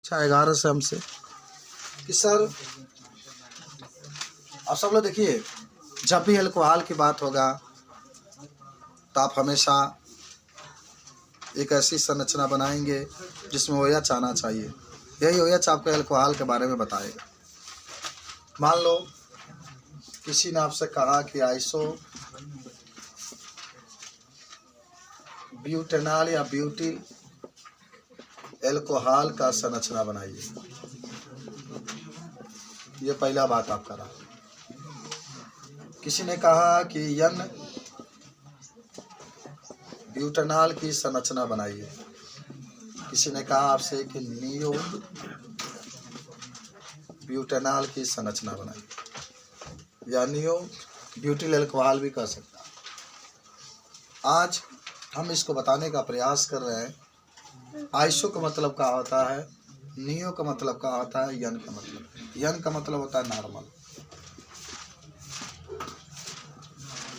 अच्छा 11 से हमसे कि सर आप सब लोग देखिए, जब भी अल्कोहल की बात होगा तो आप हमेशा एक ऐसी संरचना बनाएंगे जिसमें ओएच आना चाहिए। यही ओएच आपको अल्कोहल के बारे में बताएगा। मान लो किसी ने आपसे कहा कि आइसो ब्यूटेनॉल या ब्यूटी अल्कोहल का संरचना बनाइए। ये पहला बात आप करा। किसी ने कहा कि यन ब्यूटेनॉल की संरचना बनाइए। किसी ने कहा आपसे कि नियो ब्यूटेनॉल की संरचना बनाइए या नियो ब्यूटिल अल्कोहल भी कर सकता है। आज हम इसको बताने का प्रयास कर रहे हैं। आइसो का मतलब क्या होता है, नियो का मतलब क्या होता है, यन का मतलब होता है नॉर्मल,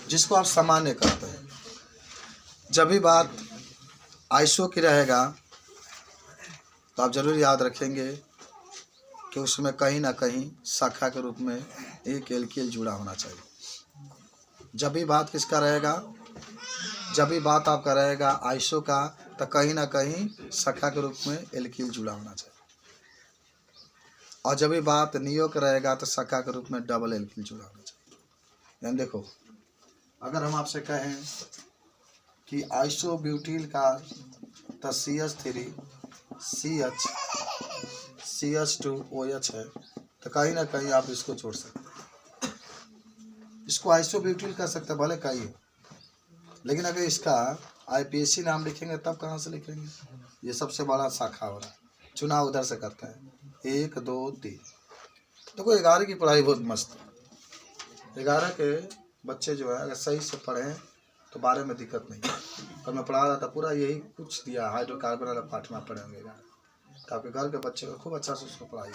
जिसको आप सामान्य कहते हैं। जब भी बात आइसो की रहेगा तो आप जरूर याद रखेंगे कि उसमें कहीं ना कहीं शाखा के रूप में एक एल्किल जुड़ा होना चाहिए। जब भी बात किसका रहेगा, जब भी बात आपका रहेगा आइसो का, तो कहीं ना कहीं शाखा के रूप में एल्किल जुड़ा होना चाहिए। और जब भी बात नियो का रहेगा तो शाखा के रूप में डबल एल्किल जुड़ा होना चाहिए। यानी देखो, अगर हम आपसे कहें कि आइसो ब्यूटिल का तो CH3 CH2 OH है, तो कहीं ना कहीं आप इसको जोड़ सकते हैं। इसको आइसो ब्यूटिल कर सकते हैं, भले कहीं, लेकिन अगर इसका IPAC नाम लिखेंगे तब कहाँ से लिखेंगे? ये सबसे बड़ा शाखा हो रहा है, चुनाव उधर से करते हैं। 1 2 3 देखो 11 की पढ़ाई बहुत मस्त है। 11 के बच्चे जो है अगर सही से पढ़ें तो 12 में दिक्कत नहीं है। कल मैं पढ़ा रहा था, पूरा यही कुछ दिया, हाइड्रोकार्बन वाला पाठ में आप पढ़ेंगे। तो आपके घर के बच्चे को खूब अच्छा से उसको पढ़ाइए।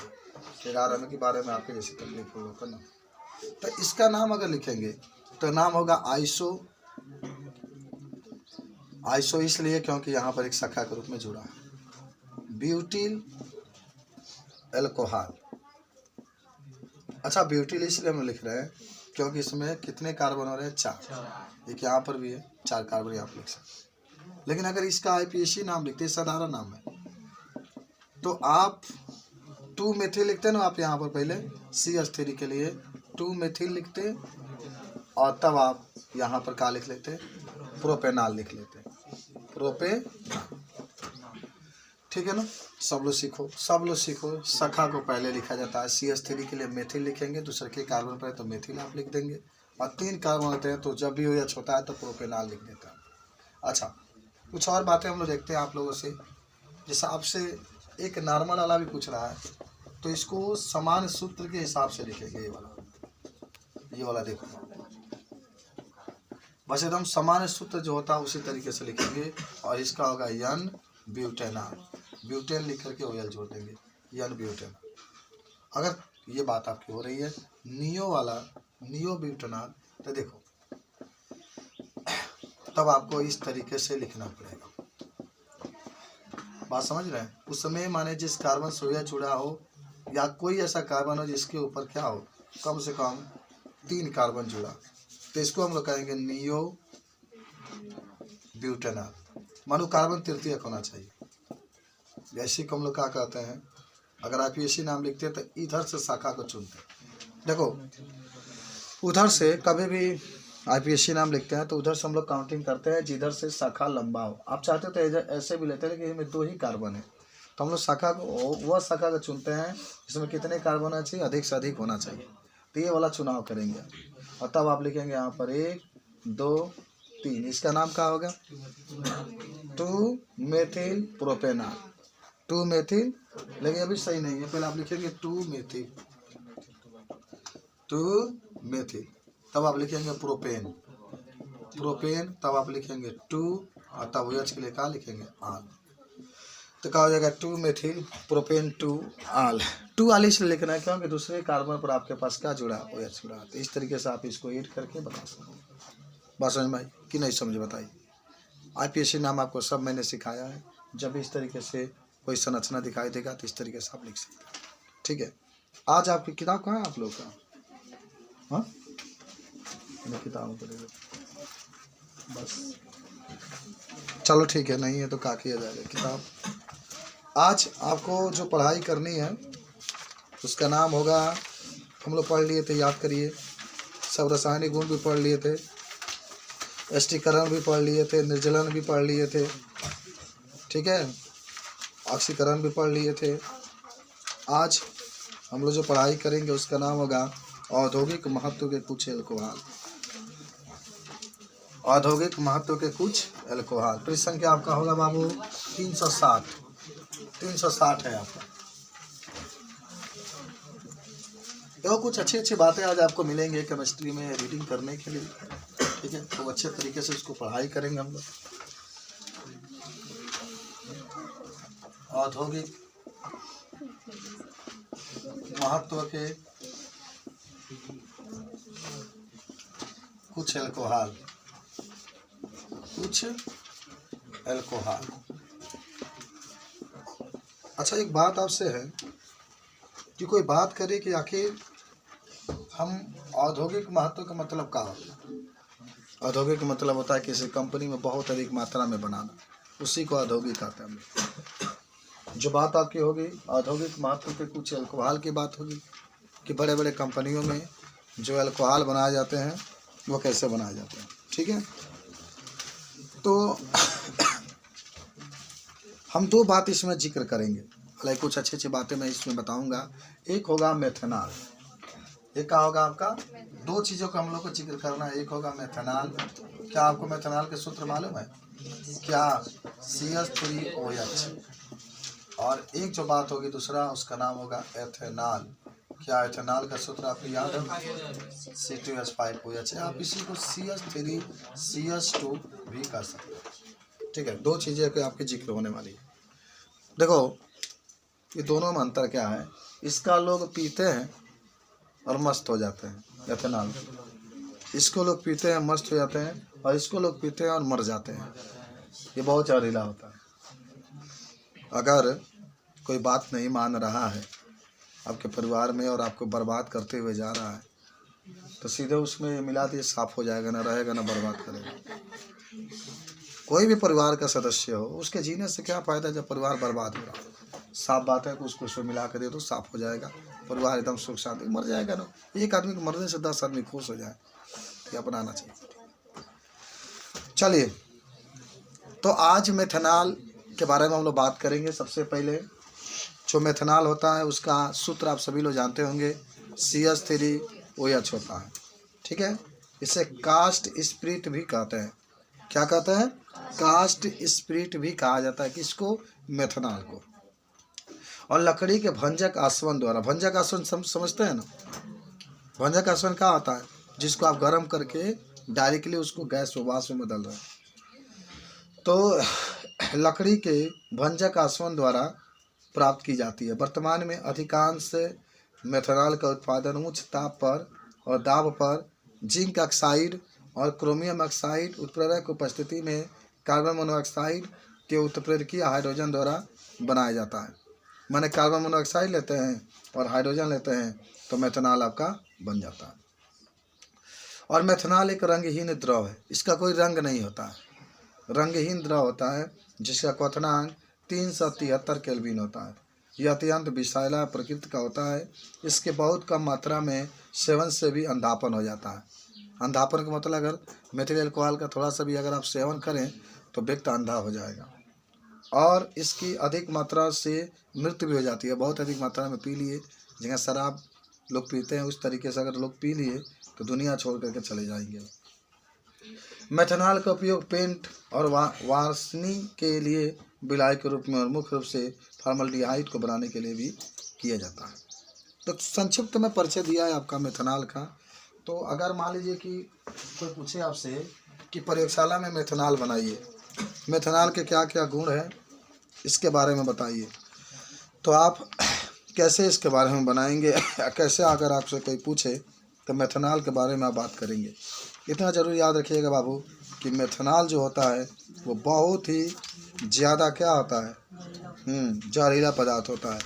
11 में के बारे में आपके जैसी तकलीफ होगा करना। तो इसका नाम अगर लिखेंगे तो नाम होगा आइसो। आइसो इसलिए क्योंकि यहाँ पर एक शाखा के रूप में जुड़ा है, ब्यूटिल अल्कोहल। अच्छा, ब्यूटिल इसलिए हम लिख रहे हैं क्योंकि इसमें कितने कार्बन हो रहे हैं? 4। एक यहाँ पर भी है, 4 कार्बन यहाँ पर लिख सकते। लेकिन अगर इसका IPAC नाम लिखते हैं, साधारण नाम है, तो आप 2 मेथिल लिखते हैं ना। आप यहाँ पर पहले CH3 के लिए 2 मेथिल लिखते और तब आप यहाँ पर क्या लिख लेते? प्रोपेनॉल लिख लेते, प्रोपेनॉल। ठीक है ना? सब लोग सीखो, सब लोग सीखो। शाखा को पहले लिखा जाता है। CH3 के लिए मेथिल लिखेंगे, दूसरे के कार्बन पर है तो मेथिल आप लिख देंगे, और 3 कार्बन होते हैं तो जब भी OH होता है तो प्रोपेनॉल लिख देता है। अच्छा, कुछ और बातें हम लोग देखते हैं आप लोगों से। जैसा आपसे एक नॉर्मल वाला भी पूछ रहा है तो इसको समान सूत्र के हिसाब से लिखेंगे। ये वाला देखो, बस एकदम समान सूत्र जो होता है उसी तरीके से लिखेंगे। और इसका होगा यन ब्यूटेनॉल, ब्यूटेन लिख करके OL जोड़ देंगे, यन ब्यूटेनॉल। अगर ये बात आपकी हो रही है नियो वाला, नियो ब्यूटेनॉल, तो देखो तब आपको इस तरीके से लिखना पड़ेगा। बात समझ रहे हैं? उस समय माने जिस कार्बन से OH जुड़ा हो या कोई ऐसा कार्बन हो जिसके ऊपर क्या हो, कम से कम 3 कार्बन जुड़ा, तो इसको हम लोग कहेंगे नियो ब्यूटेनॉल। मानो कार्बन तृतीयक होना चाहिए। जैसे को हम लोग क्या कहते हैं, अगर IPAC नाम लिखते हैं तो इधर से शाखा को चुनते हैं। देखो, उधर से कभी भी IPAC नाम लिखते हैं तो उधर से हम लोग काउंटिंग करते हैं जिधर से शाखा लंबा हो। आप चाहते तो ऐसे भी लेते हैं, लेकिन इसमें 2 ही कार्बन है तो हम लोग शाखा को, वह शाखा को चुनते हैं इसमें कितने कार्बन होना चाहिए, अधिक से अधिक होना चाहिए। तो ये वाला चुनाव करेंगे और तब आप लिखेंगे यहाँ पर 1 2 3। इसका नाम क्या होगा? 2 मेथिल प्रोपेनॉल, 2 मेथिल। लेकिन अभी सही नहीं है, पहले आप लिखेंगे 2 मेथिल, 2 मेथिल, तब आप लिखेंगे प्रोपेन, प्रोपेन, तब आप लिखेंगे 2 और तब OH के लिए क्या लिखेंगे? आल। तो क्या हो जाएगा? 2 मेथिल प्रोपेन 2 आल। 2 आल इसलिए लिखना है क्योंकि दूसरे कार्बन पर आपके पास क्या जुड़ा? OH जुड़ा। तो इस तरीके से आप इसको ऐड करके बता सकते हैं। बात समझ में आई कि नहीं समझ बताइए? IPAC नाम आपको सब मैंने सिखाया है। जब इस तरीके से कोई संरचना दिखाई देगा तो इस तरीके से आप लिख सकते हैं। ठीक है, आज आपकी किताब कहाँ है आप लोग का? हाँ, किताब को बस चलो ठीक है, नहीं है तो क्या किया जाएगा किताब। आज आपको जो पढ़ाई करनी है उसका नाम होगा, हम लोग पढ़ लिए थे, याद करिए, सब रासायनिक गुण भी पढ़ लिए थे, एस्टीकरण भी पढ़ लिए थे, निर्जलन भी पढ़ लिए थे, ठीक है, ऑक्सीकरण भी पढ़ लिए थे। आज हम लोग जो पढ़ाई करेंगे उसका नाम होगा औद्योगिक महत्व के कुछ एल्कोहल। औद्योगिक महत्व के कुछ एल्कोहल। पृष्ठ संख्या आपका होगा बाबू 360 है आपका। तो कुछ अच्छी अच्छी बातें आज आपको मिलेंगे केमिस्ट्री में रीडिंग करने के लिए, ठीक है, तो अच्छे तरीके से उसको पढ़ाई करेंगे हम लोग। औद्योगिक महत्व के कुछ एल्कोहल, कुछ एल्कोहल। अच्छा, एक बात आपसे है कि कोई बात करे कि आखिर हम औद्योगिक महत्व का मतलब क्या होता है? औद्योगिक मतलब होता है किसी कंपनी में बहुत अधिक मात्रा में बनाना, उसी को औद्योगिक कहते हैं। जो बात आपकी होगी औद्योगिक महत्व के कुछ एल्कोहल की बात होगी कि बड़े बड़े कंपनियों में जो एल्कोहल बनाए जाते हैं वो कैसे बनाए जाते हैं, ठीक है। तो हम दो बात इसमें जिक्र करेंगे, हालांकि कुछ अच्छी अच्छी बातें मैं इसमें बताऊंगा। एक होगा मेथनॉल, एक क्या होगा आपका, दो चीज़ों का हम लोग को जिक्र करना है। एक होगा मेथनॉल। क्या आपको मेथनॉल के सूत्र मालूम है क्या? CH3OH। और एक जो बात होगी दूसरा, उसका नाम होगा एथेनॉल। क्या एथेनॉल का सूत्र आपको याद है? C2H5OH। आप इसी को CH3CH2 भी कर सकते हैं, ठीक है। दो चीज़ें के आपके जिक्र होने वाली है। देखो ये दोनों में अंतर क्या है, इसका लोग पीते हैं और मस्त हो जाते हैं, एथेनॉल। इसको लोग पीते हैं मस्त हो जाते हैं, और इसको लोग पीते हैं और मर जाते हैं। ये बहुत जहरीला होता है। अगर कोई बात नहीं मान रहा है आपके परिवार में और आपको बर्बाद करते हुए जा रहा है, तो सीधे उसमें मिला दिए, साफ हो जाएगा, ना रहेगा ना बर्बाद करेगा। कोई भी परिवार का सदस्य हो, उसके जीने से क्या फ़ायदा जब परिवार बर्बाद हो रहा है। साफ बात है कि उसको उसमें मिला कर दे तो साफ हो जाएगा, परिवार एकदम सुख शांति, मर जाएगा ना। एक आदमी के मरने से 10 आदमी खुश हो जाए, ये अपनाना चाहिए। चलिए, तो आज मेथनॉल के बारे में हम लोग बात करेंगे। सबसे पहले जो मेथनॉल होता है उसका सूत्र आप सभी लोग जानते होंगे, CH3OH होता है, ठीक है। इसे कास्ट स्पिरिट भी कहते हैं। क्या कहते हैं? कास्ट स्पिरिट भी कहा जाता है किसको? मेथनॉल को। और लकड़ी के भंजक आसवन द्वारा, भंजक आसवन समझते हैं ना? भंजक आसवन क्या होता है? जिसको आप गर्म करके डायरेक्टली उसको गैस वाष्प में बदल रहे हैं। तो लकड़ी के भंजक आसवन द्वारा प्राप्त की जाती है। वर्तमान में अधिकांश मेथनॉल का उत्पादन उच्च ताप पर और दाब पर जिंक ऑक्साइड और क्रोमियम ऑक्साइड उत्प्रेरक की उपस्थिति में कार्बन मोनोऑक्साइड के उत्प्रेरकीय हाइड्रोजन द्वारा बनाया जाता है। माने कार्बन मोनोऑक्साइड लेते हैं और हाइड्रोजन लेते हैं तो मेथनॉल आपका बन जाता है। और मेथनॉल एक रंगहीन द्रव है, इसका कोई रंग नहीं होता है, रंगहीन द्रव होता है, जिसका क्वथनांक 373 केल्विन होता है। यह अत्यंत विषैला प्रकृति का होता है। इसके बहुत कम मात्रा में सेवन से भी अंधापन हो जाता है। अंधापन का मतलब अगर मेथिल अल्कोहल का थोड़ा सा भी अगर आप सेवन करें तो व्यक्ति अंधा हो जाएगा। और इसकी अधिक मात्रा से मृत्यु भी हो जाती है। बहुत अधिक मात्रा में पी लिए, जहाँ शराब लोग पीते हैं उस तरीके से अगर लोग पी लिए तो दुनिया छोड़ करके चले जाएंगे। मेथनॉल का उपयोग पेंट और वार्निश के लिए बिलाई के रूप में और मुख्य रूप से फॉर्मल्डिहाइड को बनाने के लिए भी किया जाता है। तो संक्षिप्त में परिचय दिया है आपका मेथनॉल का। तो अगर मान लीजिए कि कोई पूछे आपसे कि प्रयोगशाला में मेथनॉल बनाइए, मेथनॉल के क्या क्या गुण हैं इसके बारे में बताइए, तो आप कैसे इसके बारे में बनाएंगे, कैसे अगर आपसे कोई पूछे तो मेथनॉल के बारे में आप बात करेंगे। इतना ज़रूर याद रखिएगा बाबू कि मेथनॉल जो होता है वो बहुत ही ज़्यादा क्या होता है, जहरीला पदार्थ होता है।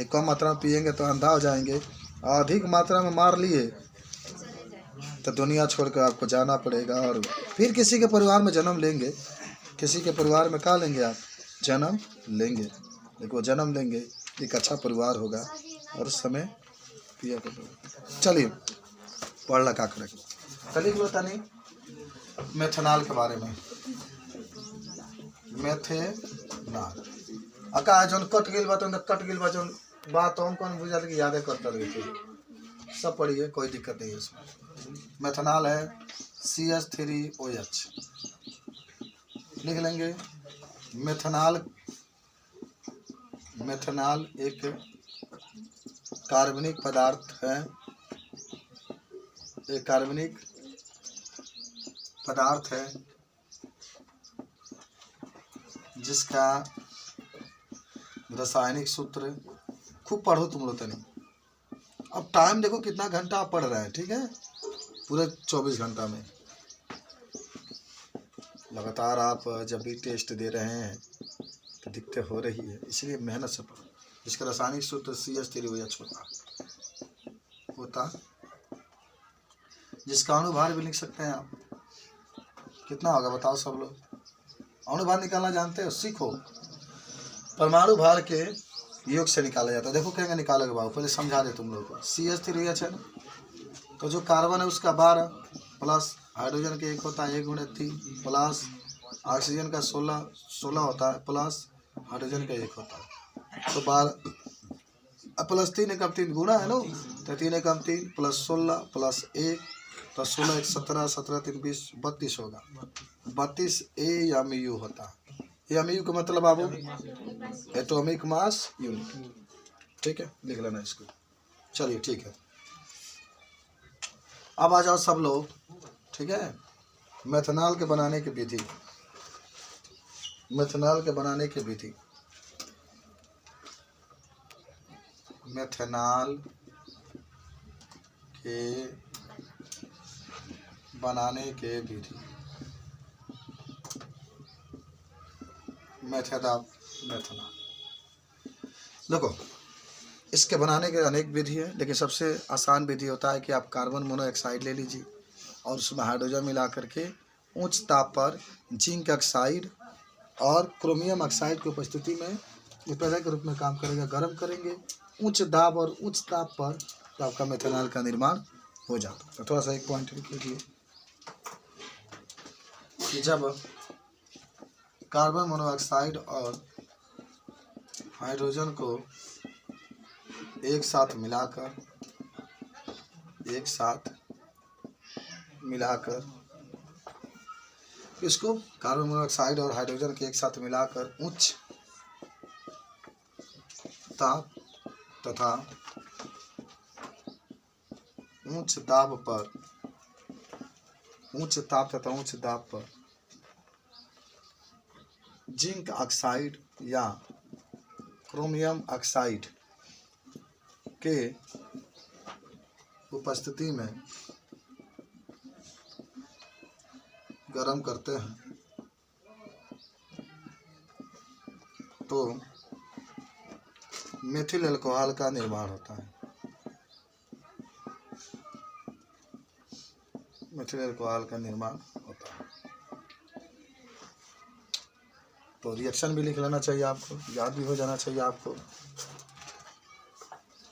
एक कम मात्रा में पिएंगे तो अंधा हो जाएंगे, अधिक मात्रा में मार लिए तो दुनिया छोड़कर आपको जाना पड़ेगा और फिर किसी के परिवार में जन्म लेंगे। किसी के परिवार में क्या लेंगे आप? जन्म लेंगे। देखो जन्म लेंगे, एक अच्छा परिवार होगा और उस समय पिया करेगा। चलिए पढ़ लगा करेगा। चलिए बोलता नहीं मेथनॉल के बारे में। मेथनॉल अका जौन कट गिल बा कट गिल बा जौन बात हम कौन बुझा कि याद करता रहे सब पढ़िए, कोई दिक्कत नहीं है इसमें। मेथनॉल है CH3OH लिख लेंगे। मेथनॉल एक कार्बनिक पदार्थ है, एक कार्बनिक पदार्थ है जिसका रासायनिक सूत्र, खूब पढ़ो तुम लोग तनी। अब टाइम देखो कितना घंटा आप पढ़ रहे हैं, ठीक है, पूरे 24 घंटा में लगातार आप जब भी टेस्ट दे रहे हैं तो दिक्कतें हो रही है, इसलिए मेहनत से पढ़ो। इसका रासायनिक सूत्र CH3OH होता जिसका अणुभार भी लिख सकते हैं आप। कितना होगा बताओ सब लोग? अणुभार निकालना जानते हो? सीखो। परमाणु भार के योग से निकाला जाता है। देखो क्या निकालोगे बाबू, पहले समझा दे तुम लोग को। CH3OH है ना, तो जो कार्बन है उसका 12 प्लस हाइड्रोजन के 1 होता है 1 × 3 प्लस ऑक्सीजन का 16 होता है प्लस हाइड्रोजन का 1 होता है, तो 12 प्लस 3 × 3 गुणा है ना, तो 3 × 3 प्लस 16 प्लस 1 तो 16 × 17 17 3 20 32 होगा। 32 AMU होता है। AMU का मतलब बाबू एटॉमिक मास यूनिट, ठीक है, लिख लेना इसको। चलिए ठीक है, अब आ जाओ सब लोग, ठीक है। मेथनॉल के बनाने की विधि, मेथनॉल के बनाने की विधि, मेथनॉल के बनाने के विधि, मेथड ऑफ मेथनॉल। देखो इसके बनाने के अनेक विधि है, लेकिन सबसे आसान विधि होता है कि आप कार्बन मोनोऑक्साइड ले लीजिए और उसमें हाइड्रोजन मिला करके उच्च ताप पर जिंक ऑक्साइड और क्रोमियम ऑक्साइड की उपस्थिति में विपैदा के रूप में काम करेगा। गर्म करेंगे उच्च दाब और उच्च ताप पर, तो आपका मेथनॉल का निर्माण हो जाता है। तो थोड़ा सा एक पॉइंट लिख लीजिए कि जब कार्बन मोनोऑक्साइड और हाइड्रोजन को एक साथ मिलाकर इसको कार्बन मोनोऑक्साइड और हाइड्रोजन के एक साथ मिलाकर उच्च ताप तथा उच्च दाब पर जिंक ऑक्साइड या क्रोमियम ऑक्साइड के उपस्थिति में गर्म करते हैं तो मेथिल अल्कोहल का निर्माण होता है। मेथिल अल्कोहल का निर्माण होता है। तो रिएक्शन भी लिख लेना चाहिए आपको, याद भी हो जाना चाहिए आपको।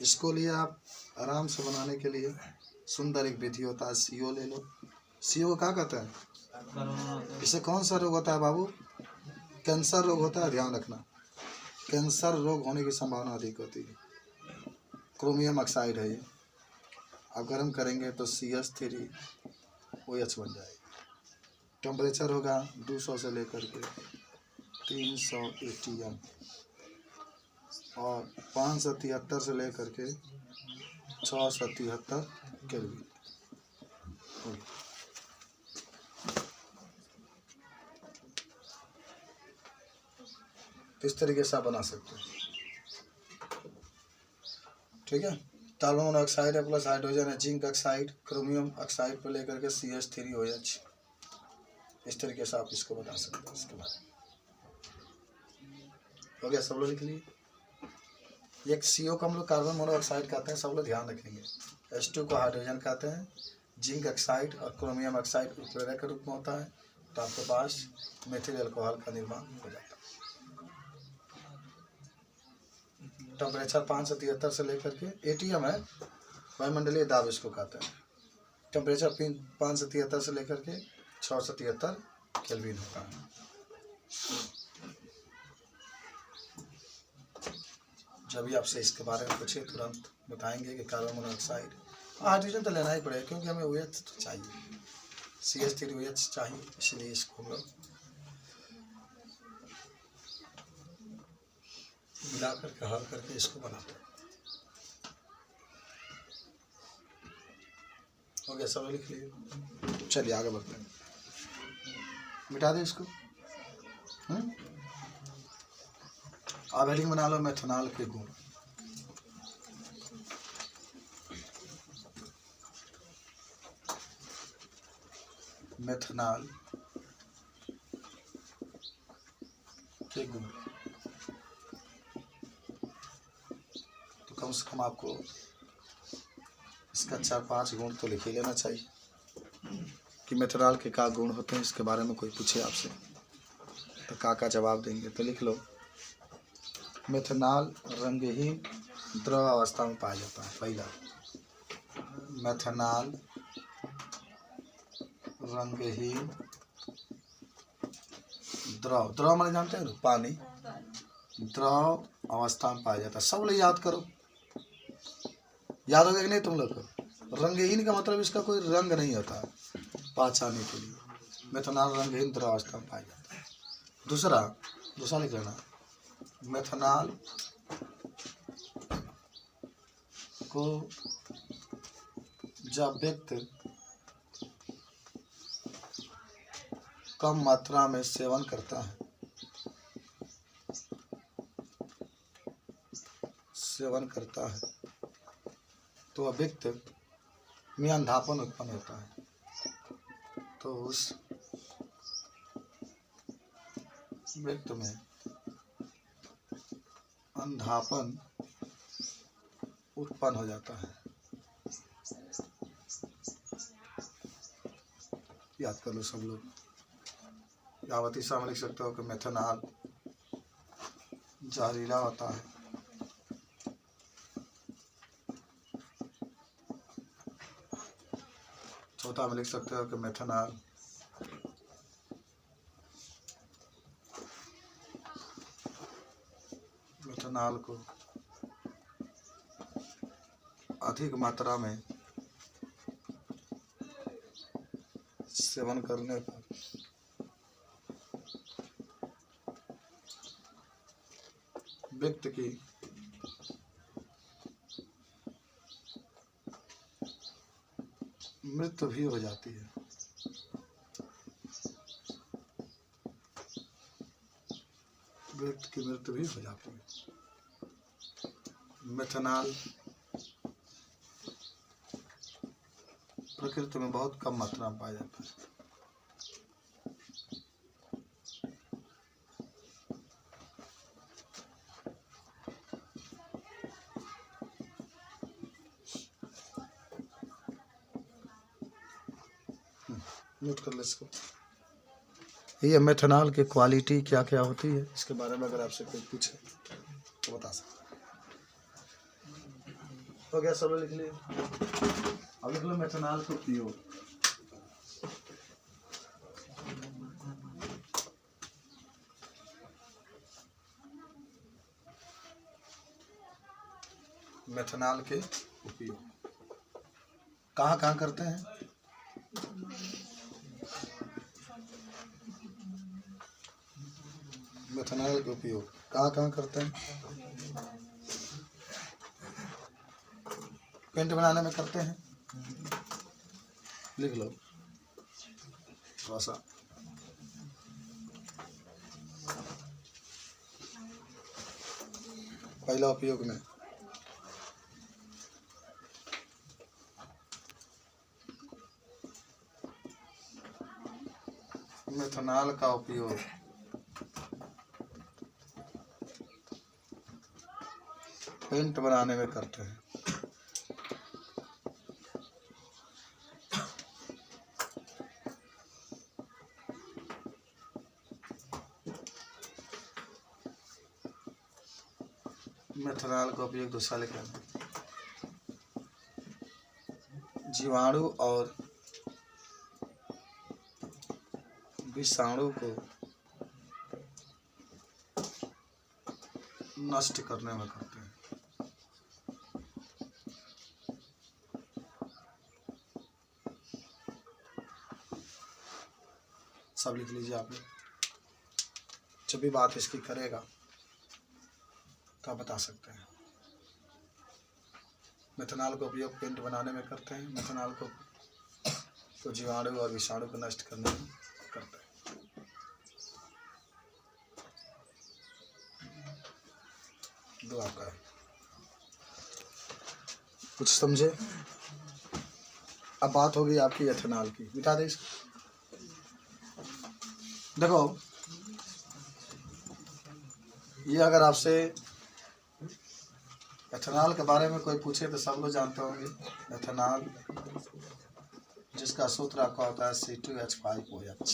इसको लिए आप आराम से बनाने के लिए सुंदर एक विधि होता है। CO ले लो। CO क्या कहता है? इससे कौन सा रोग होता है बाबू? कैंसर रोग होता है, ध्यान रखना। कैंसर रोग होने की संभावना अधिक होती है। क्रोमियम ऑक्साइड है ये, आप गर्म करेंगे तो CH3OH बन जाएगा। टेम्परेचर होगा 200 से लेकर के 300 ATM और 573 से लेकर के 673 केल्विन। इस तरीके से आप बना सकते हैं, ठीक है। कार्बन मोनोऑक्साइड है प्लस हाइड्रोजन है, जिंक ऑक्साइड क्रोमियम ऑक्साइड पर लेकर के CH3OH, इस तरीके से आप इसको बता सकते हैं। इसके बारे में हो गया, सब लोग लिख लिए। एक CO को हम लोग कार्बन मोनोऑक्साइड कहते हैं, सब लोग ध्यान रखेंगे। H2 को हाइड्रोजन कहते हैं। जिंक ऑक्साइड और क्रोमियम ऑक्साइड उपप्रेरक के रूप में होता है, तो आपके पास मेथिल अल्कोहल का निर्माण हो जाता है। टेम्परेचर 573 से लेकर के ATM है, वायुमंडलीय दाब इसको कहते हैं। टेम्परेचर 573 से लेकर के 673 केल्विन होता है। जब भी आपसे इसके बारे में पूछे तुरंत बताएंगे कि कार्बन मोनोऑक्साइड, हाइड्रोजन तो लेना ही पड़ेगा क्योंकि हमें OH तो चाहिए, CH3OH चाहिए, इसलिए इसको हम लोग मिला करके हल करके इसको बनाते हैं। हो गया, सब लिख लिए। चलिए आगे बढ़ते हैं, मिटा दें इसको। अब हेडिंग बना लो मेथनॉल के गुण। मेथनॉल के गुण, तो कम से कम आपको इसका 4-5 गुण तो लिख ही लेना चाहिए कि मेथनॉल के क्या गुण होते हैं। इसके बारे में कोई पूछे आपसे तो का जवाब देंगे, तो लिख लो। मेथनॉल रंगहीन द्रव अवस्था में पाया जाता है। पहला, मेथनॉल रंगहीन द्रव माने जानते हैं ना, पानी, द्रव अवस्था में पाया जाता है। सब लोग याद करो, याद हो गया कि नहीं तुम लोग को? रंगहीन का मतलब इसका कोई रंग नहीं होता पहचानने के लिए। मेथनॉल रंगहीन द्रव अवस्था में पाया जाता है। दूसरा लिख लेना, मेथनॉल को जब व्यक्ति कम मात्रा में सेवन करता है, तो वह व्यक्ति में अंधापन उत्पन्न होता है। तो उस व्यक्ति में अंधापन उत्पन्न हो जाता है। याद कर लो सब लोग। यावती सामने लिख सकते हो कि मेथनॉल जहरीला होता है। चौथा में लिख सकते हो कि मेथनॉल को अधिक मात्रा में सेवन करने पर व्यक्ति की मृत्यु भी हो जाती है। व्यक्ति की मृत्यु भी हो जाती है। मेथनॉल प्रकृति में बहुत कम मात्रा में पाया जाता है। नोट कर ले इसको। ये मेथनॉल की क्वालिटी क्या क्या होती है, इसके बारे में अगर आपसे कोई पूछे तो बता सकते। हो गया, सब लिख लिए। अब लिख लो मेथनॉल को पियो। मेथनॉल के उपयोग कहाँ कहाँ करते हैं? मेथनॉल का उपयोग कहाँ कहाँ करते हैं? पेंट बनाने में करते हैं, लिख लो थोड़ा सा। पहला उपयोग में मेथनॉल का उपयोग पेंट बनाने में करते हैं। मेथनॉल का उपयोग दूसरा लिख रहे हैं। जीवाणु और विषाणु को नष्ट करने में करते हैं। सब लिख लीजिए आप लोग। जब भी बात इसकी करेगा तो आप बता सकते हैं। मेथनॉल का उपयोग पेंट बनाने में करते हैं। मेथनॉल को तो जीवाणु और विषाणु को नष्ट करने में करते हैं। दो आपका है। कुछ समझे? अब बात होगी आपकी एथेनॉल की। बिठा दे इसको। देखो, ये अगर आपसे एथेनॉल के बारे में कोई पूछे तो सब लोग जानते होंगे। एथेनॉल जिसका सूत्र आपका होता है C2H5OH।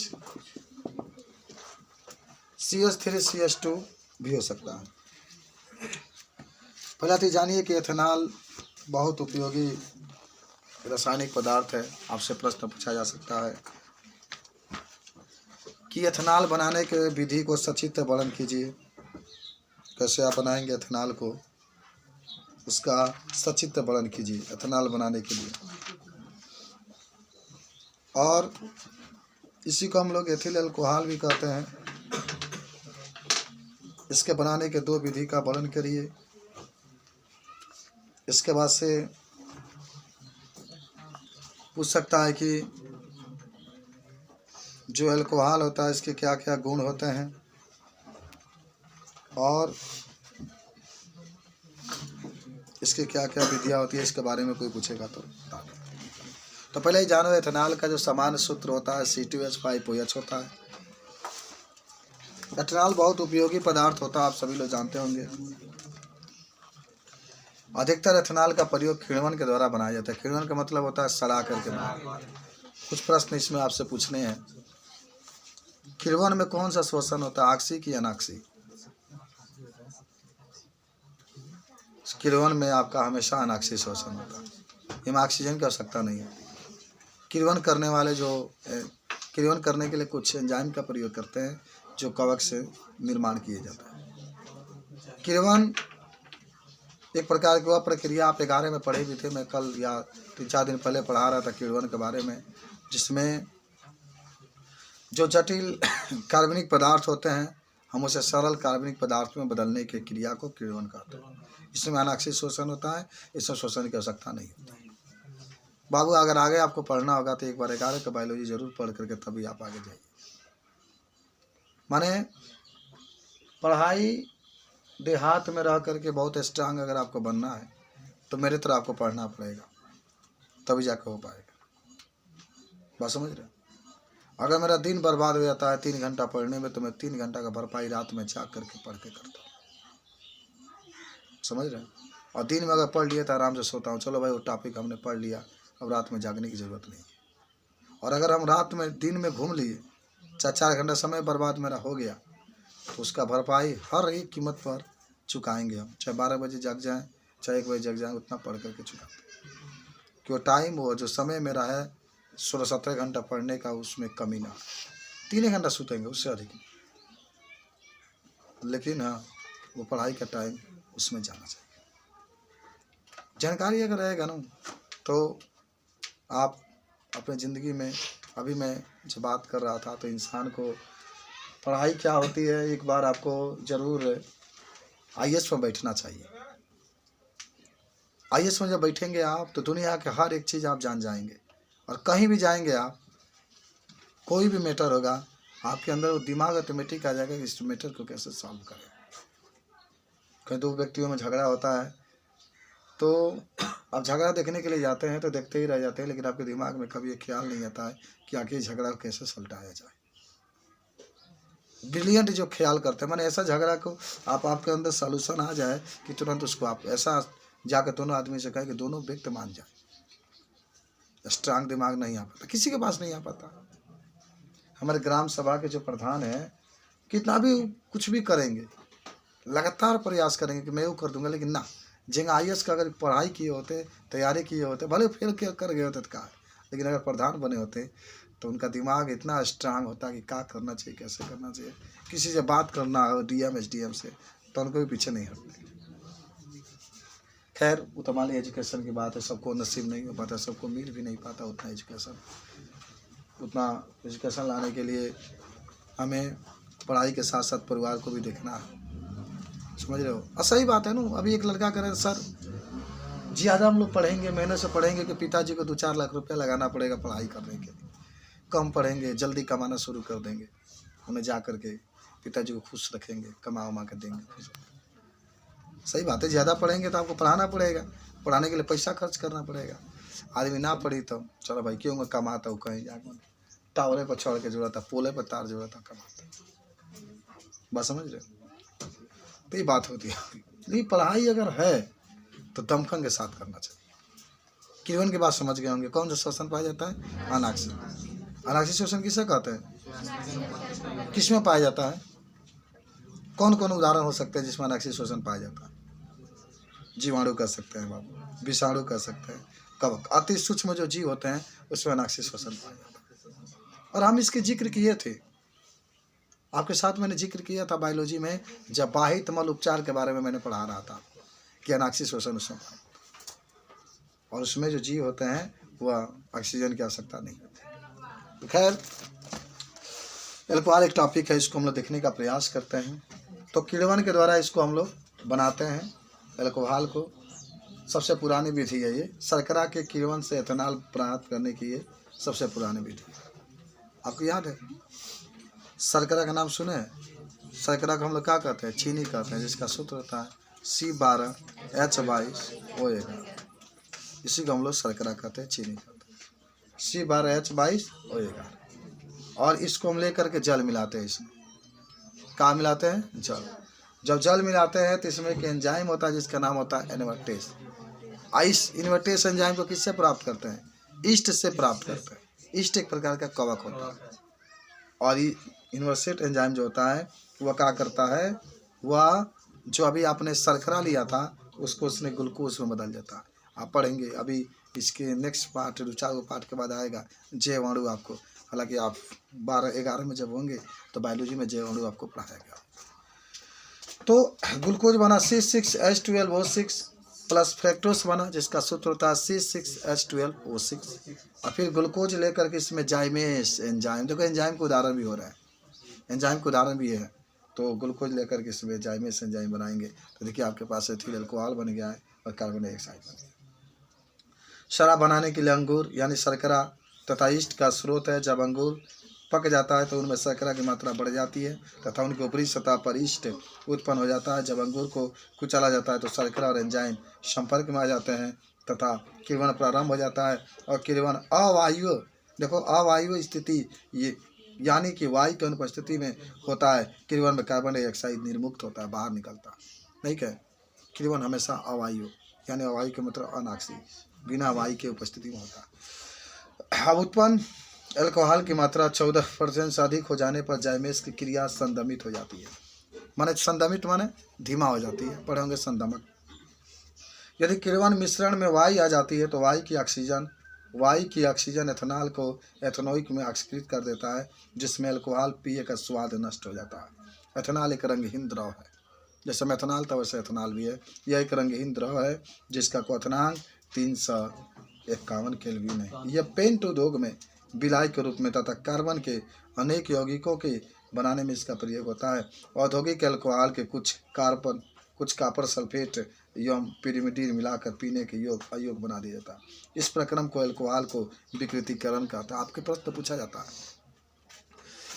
CH3CH2 भी हो सकता है। पहला तो जानिए कि एथेनॉल बहुत उपयोगी रासायनिक पदार्थ है। आपसे प्रश्न पूछा जा सकता है कि एथेनॉल बनाने के विधि को सचित्र वर्णन कीजिए। कैसे आप बनाएंगे एथेनॉल को, उसका सचित्र वर्णन कीजिए एथेनॉल बनाने के लिए। और इसी को हम लोग एथिल अल्कोहल भी कहते हैं। इसके बनाने के दो विधि का वर्णन करिए। इसके बाद से पूछ सकता है कि जो अल्कोहल होता है इसके क्या क्या गुण होते हैं, और इसके क्या क्या विधियाँ होती है, इसके बारे में कोई पूछेगा तो पहले ही जानो एथेनॉल का जो सामान्य सूत्र होता है C2H5OH होता है। एथेनॉल बहुत उपयोगी पदार्थ होता है, आप सभी लोग जानते होंगे। अधिकतर एथेनॉल का प्रयोग किण्वन के द्वारा बनाया जाता है। किण्वन का मतलब होता है सड़ा करके बनाना। कुछ प्रश्न इसमें आपसे पूछने हैं। किण्वन में कौन सा श्वसन होता है, ऑक्सी की अनाक्सी? किण्वन में आपका हमेशा अनाक्सी श्वसन होता है। इसमें ऑक्सीजन की आवश्यकता नहीं है। किण्वन करने वाले जो किण्वन करने के लिए कुछ एंजाइम का प्रयोग करते हैं जो कवक से निर्माण किए जाता है। किण्वन एक प्रकार की वह प्रक्रिया, आप 11 में पढ़े भी थे, मैं कल या 3-4 दिन पहले पढ़ा रहा था किण्वन के बारे में, जिसमें जो जटिल कार्बनिक पदार्थ होते हैं हम उसे सरल कार्बनिक पदार्थ में बदलने की क्रिया को किण्वन कहते हैं। इसमें अनाक्सी शोषण होता है, इसमें शोषण की आवश्यकता नहीं होती। बाबू अगर आगे आपको पढ़ना होगा तो एक बार 11 का बायोलॉजी जरूर पढ़ करके तभी आप आगे जाइए। माने पढ़ाई देहात में रह करके बहुत स्ट्रांग अगर आपको बनना है तो मेरे तरह आपको पढ़ना पड़ेगा, तभी जाकर हो पाएगा। बात समझ रहे? अगर मेरा दिन बर्बाद हो जाता है 3 घंटा पढ़ने में, तो मैं 3 घंटा का भरपाई रात में जाग करके पढ़ के करता हूँ। समझ रहे हैं? और दिन में अगर पढ़ लिया तो आराम से सोता हूँ, चलो भाई वो टॉपिक हमने पढ़ लिया, अब रात में जागने की ज़रूरत नहीं। और अगर हम रात में दिन में घूम लिए, 4 घंटा समय बर्बाद मेरा हो गया, तो उसका भरपाई हर एक कीमत पर चुकाएंगे हम। चाहे 12 बजे जग जाएँ, चाहे 1 बजे जग जाएँ, उतना पढ़ करके चुकाते हैं। कि वो टाइम, वो जो समय मेरा है 16-17 घंटा पढ़ने का, उसमें कमी ना। 3 घंटा सुतेंगे, उससे अधिक। लेकिन हाँ, वो पढ़ाई का टाइम उसमें जाना चाहिए। जानकारी अगर रहेगा ना तो आप अपने ज़िंदगी में, अभी मैं जब बात कर रहा था तो इंसान को पढ़ाई क्या होती है, एक बार आपको ज़रूर IAS में बैठना चाहिए। IAS में जब बैठेंगे आप तो दुनिया के हर एक चीज़ आप जान जाएंगे। और कहीं भी जाएंगे आप, कोई भी मैटर होगा, आपके अंदर वो दिमाग ऑटोमेटिक आ जाएगा कि इस मैटर को कैसे सॉल्व करें। कहीं 2 व्यक्तियों में झगड़ा होता है तो आप झगड़ा देखने के लिए जाते हैं तो देखते ही रह जाते हैं, लेकिन आपके दिमाग में कभी ये ख्याल नहीं आता है कि आखिर झगड़ा को कैसे सुलझाया जाए। ब्रिलियंट जो ख्याल करते हैं, मैंने ऐसा झगड़ा को आपके अंदर सॉल्यूशन आ जाए कि तुरंत उसको आप ऐसा जाकर दोनों आदमी से कहे कि दोनों व्यक्ति मान जाए। स्ट्रांग दिमाग नहीं आ पाता, किसी के पास नहीं आ पाता। हमारे ग्राम सभा के जो प्रधान हैं कितना भी कुछ भी करेंगे, लगातार प्रयास करेंगे कि मैं वो कर दूंगा, लेकिन ना, जिन IAS का अगर पढ़ाई किए होते, तैयारी किए होते, भले फेल कर गए होते तो क्या, लेकिन अगर प्रधान बने होते तो उनका दिमाग इतना स्ट्रांग होता कि क्या करना चाहिए, कैसे करना चाहिए। किसी से बात करना हो DM SDM से तो उनको भी पीछे नहीं हटते। खैर वो तो हमारी एजुकेशन की बात है, सबको नसीब नहीं हो पाता, सबको मिल भी नहीं पाता उतना एजुकेशन। उतना एजुकेशन लाने के लिए हमें पढ़ाई के साथ साथ परिवार को भी देखना है, समझ रहे हो। और सही बात है ना, अभी एक लड़का कह रहे सर ज़्यादा हम लोग पढ़ेंगे, मेहनत से पढ़ेंगे कि पिताजी को 2-4 लाख रुपया लगाना पड़ेगा पढ़ाई करने के लिए, कम पढ़ेंगे जल्दी कमाना शुरू कर देंगे, उन्हें जा कर के पिताजी को खुश रखेंगे, कमा उमा कर देंगे खुश। सही बात है, ज़्यादा पढ़ेंगे तो आपको पढ़ाना पड़ेगा, पढ़ाने के लिए पैसा खर्च करना पड़ेगा। आदमी ना पढ़ी तो चलो भाई क्यों कमाता हूँ, कहीं जाकर टावरे पर चढ़ के जुड़ा था, पोले पर तार जुड़ा था, कमाता। बस समझ रहे, तो ये बात होती है। लेकिन पढ़ाई अगर है तो दमखम के साथ करना चाहिए। किरण की बात समझ गए होंगे। कौन सा शोषण पाया जाता है? अनाक्षी। अनाक्षी शोषण किसे कहते हैं? किसमें पाया जाता है? कौन कौन उदाहरण हो सकते हैं जिसमें अनाक्षी शोषण पाया जाता है? जीवाणु कह सकते हैं बाबू, विषाणु कह सकते हैं, कवक, अति सूक्ष्म जो जीव होते हैं उसमें अनाक्षी शोषण पाया जाता है। और हम इसके जिक्र किए थे, आपके साथ मैंने जिक्र किया था बायोलॉजी में, जब बाहित मल उपचार के बारे में मैंने पढ़ा रहा था कि अनाक्षी शोषण उसमें, और उसमें जो जीव होते हैं वह ऑक्सीजन की आवश्यकता नहीं होती। खैर एल्कोहल एक टॉपिक है, इसको हम लोग देखने का प्रयास करते हैं। तो किण्वन के द्वारा इसको हम लोग बनाते हैं एल्कोहल को। सबसे पुरानी विधि है ये, शर्करा के किण्वन से एथेनॉल प्राप्त करने की ये सबसे पुरानी विधि है। आपको याद है शर्करा का नाम सुने? शर्करा को हम लोग क्या कहते हैं? चीनी कहते हैं, जिसका सूत्र होता है C12H22O11। इसी को हम लोग शर्करा कहते हैं, चीनी कहते हैं, C12H22O11। और इसको हम लेकर के जल मिलाते हैं। इसमें क्या मिलाते हैं? जल। जब जल मिलाते हैं तो इसमें एक एंजाइम होता है जिसका नाम होता है इन्वर्टेस। इस इन्वर्टेस एंजाइम को किससे प्राप्त करते हैं? ईस्ट से प्राप्त करते हैं। ईस्ट एक प्रकार का कवक होता है, और ये इन्वर्टेट एंजाइम जो होता है वह क्या करता है, वह जो अभी आपने शर्करा लिया था उसको उसने ग्लूकोज में बदल देता है। आप पढ़ेंगे अभी इसके नेक्स्ट पार्ट 2-4 पार्ट के बाद आएगा जैवाणु आपको। हालांकि आप 12-11 में जब होंगे तो बायोलॉजी में जैवाणु आपको पढ़ाएगा। तो ग्लूकोज बना C6H12O6 प्लस फ्रैक्टोस बना जिसका सूत्र होता है C6H12O6। और फिर ग्लूकोज लेकर के इसमें जाइमेस एंजाइम, देखो एंजाइम को उदाहरण भी हो रहा है, एंजाइम को उदाहरण भी है। तो ग्लूकोज लेकर के इसमें जाइमेस एंजाइम बनाएंगे तो देखिए आपके पास एथिल अल्कोहल बन गया है और कार्बन डाइऑक्साइड बन गया। शराब बनाने के लिए अंगूर यानी शर्करा तथा ईस्ट का स्रोत है। जब अंगूर पक जाता है तो उनमें शर्करा की मात्रा बढ़ जाती है तथा उनकी ऊपरी सतह पर ईस्ट उत्पन्न हो जाता है। जब अंगूर को कुचला जाता है तो शर्करा और एंजाइम संपर्क में आ जाते हैं तथा किण्वन प्रारंभ हो जाता है। और किण्वन अवायु, देखो अवायु स्थिति ये यानी कि वायु की अनुपस्थिति में होता है। किण्वन में कार्बन डाइऑक्साइड निर्मुक्त होता है, बाहर निकलता नहीं क्या। किण्वन हमेशा अवायु यानी अवायु के मतलब अनाक्षी, बिना वायु के उपस्थिति में होता है। अब उत्पन्न अल्कोहल की मात्रा 14% से अधिक हो जाने पर जाइमेस की क्रिया संदमित हो जाती है। माने संदमित माने धीमा हो जाती है, पढ़े होंगे संदमक। यदि किण्वन मिश्रण में वायु आ जाती है तो वायु की ऑक्सीजन एथेनॉल को एथेनोइक में ऑक्सीकृत कर देता है, जिसमें अल्कोहल पिए का स्वाद नष्ट हो जाता है। एथेनॉल एक रंगहीन द्रव है, जैसे मेथनॉल था वैसे एथेनॉल भी है। यह एक रंगहीन द्रव है जिसका क्वथनांक 351 केल्विन है। यह पेंट उद्योग में बिलाई के रूप में तथा कार्बन के अनेक यौगिकों के बनाने में इसका प्रयोग होता है। औद्योगिक अल्कोहल के कुछ कॉपर सल्फेट एवं पिरिमिडीन मिलाकर पीने के अयोग्य बना दिया जाता है। इस प्रक्रम को अल्कोहल को विकृतीकरण कहता है। आपके प्रश्न पूछा जाता है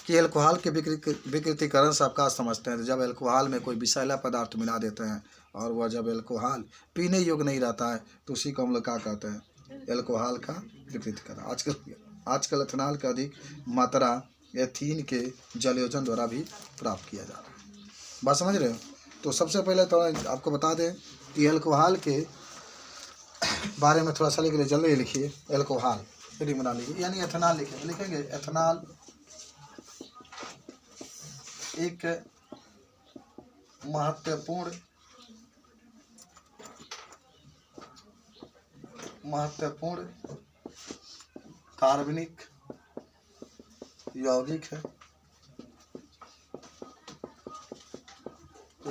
कि अल्कोहल के विकृतीकरण से आप क्या समझते हैं? तो जब अल्कोहल में कोई विषैला पदार्थ मिला देते हैं और वह जब अल्कोहल पीने योग्य नहीं रहता है तो उसी को हम लोग क्या कहते हैं? अल्कोहल का विकृतीकरण। आजकल एथेनॉल का अधिक मात्रा एथीन के जलयोजन द्वारा भी प्राप्त किया जा रहा है। बात समझ रहे हो? तो सबसे पहले तो आपको बता दें कि एल्कोहल के बारे में थोड़ा सा लिख ले, जल्दी लिखिए। एल्कोहल हेडिंग बना लीजिए, यानी एथेनॉल लिखेंगे। एथेनॉल एक महत्वपूर्ण कार्बनिक यौगिक है।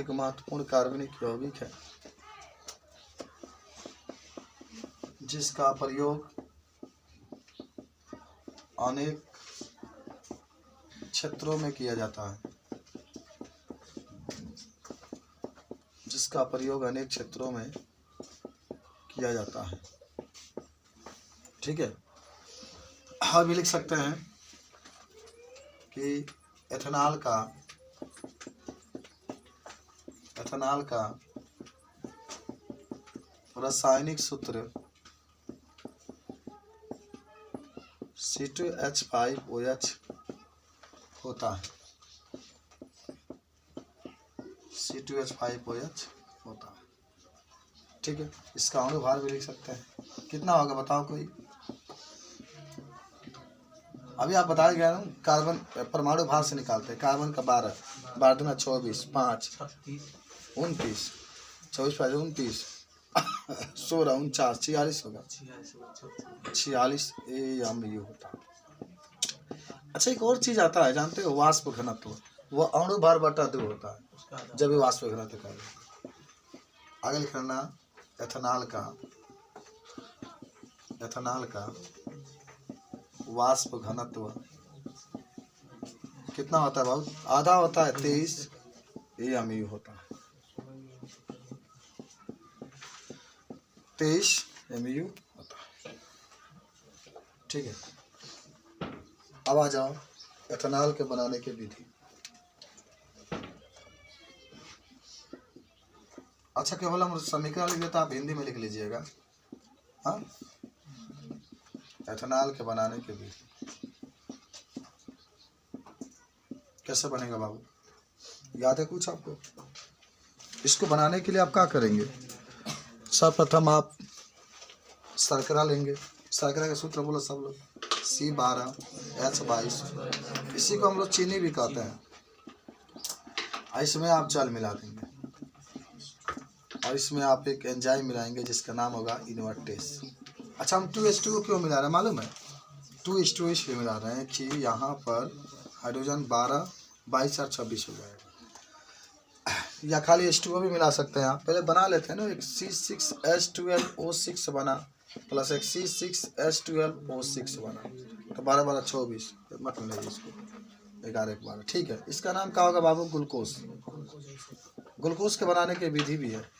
एक महत्वपूर्ण कार्बनिक यौगिक है जिसका प्रयोग अनेक क्षेत्रों में किया जाता है। जिसका प्रयोग अनेक क्षेत्रों में किया जाता है। ठीक है। और भी लिख सकते हैं कि एथेनॉल का रासायनिक सूत्र C2H5OH होता है। C2H5OH होता है। ठीक है। इसका अणुभार भी लिख सकते हैं। कितना होगा बताओ कोई? अभी आप बताया गया ना, कार्बन परमाणु भार से निकालते हैं। कार्बन का 12, 12 दूना 24, 5 29, 24 5 29, 16 49, 46 होगा। 46 AMU होता है। अच्छा, एक और चीज आता है, जानते हो? वाष्प घनत्व। वो अणु भार बटा 2 होता है जब भी वाष्प घनत्व का। आगे लिखना एथेनॉल का वाष्प घनत्व कितना होता है बाबू? आधा होता है, 23 AMU होता है। 23 AMU होता है। ठीक है। अब आ जाओ एथेनॉल के बनाने की विधि। अच्छा, केवल हम समीकरण लिख लेते, आप हिंदी में लिख लीजिएगा। हाँ, एथेनॉल के बनाने की विधि कैसे बनेगा बाबू? याद है कुछ आपको? इसको बनाने के लिए आप क्या करेंगे? सर्वप्रथम आप शर्करा लेंगे। शर्करा का सूत्र बोलो सब लोग, C12H22। इसी को हम लोग चीनी भी कहते हैं। इसमें आप जल मिला देंगे और इसमें आप एक एंजाइम मिलाएंगे जिसका नाम होगा इन्वर्टेस। अच्छा, हम 2H2O क्यों मिला रहे हैं मालूम है? 2H2O इसलिए मिला रहे हैं कि यहाँ पर हाइड्रोजन 12, 22 और 26 हो जाएगा। या खाली H2O भी मिला सकते हैं आप। पहले बना लेते हैं ना, एक C6H12O6 बना प्लस एक C6H12O6 बना, तो 12 12 24। मत मिलाइए इसको, 11 12। ठीक है। इसका नाम क्या होगा बाबू? ग्लूकोज। ग्लूकोज के बनाने की विधि भी है,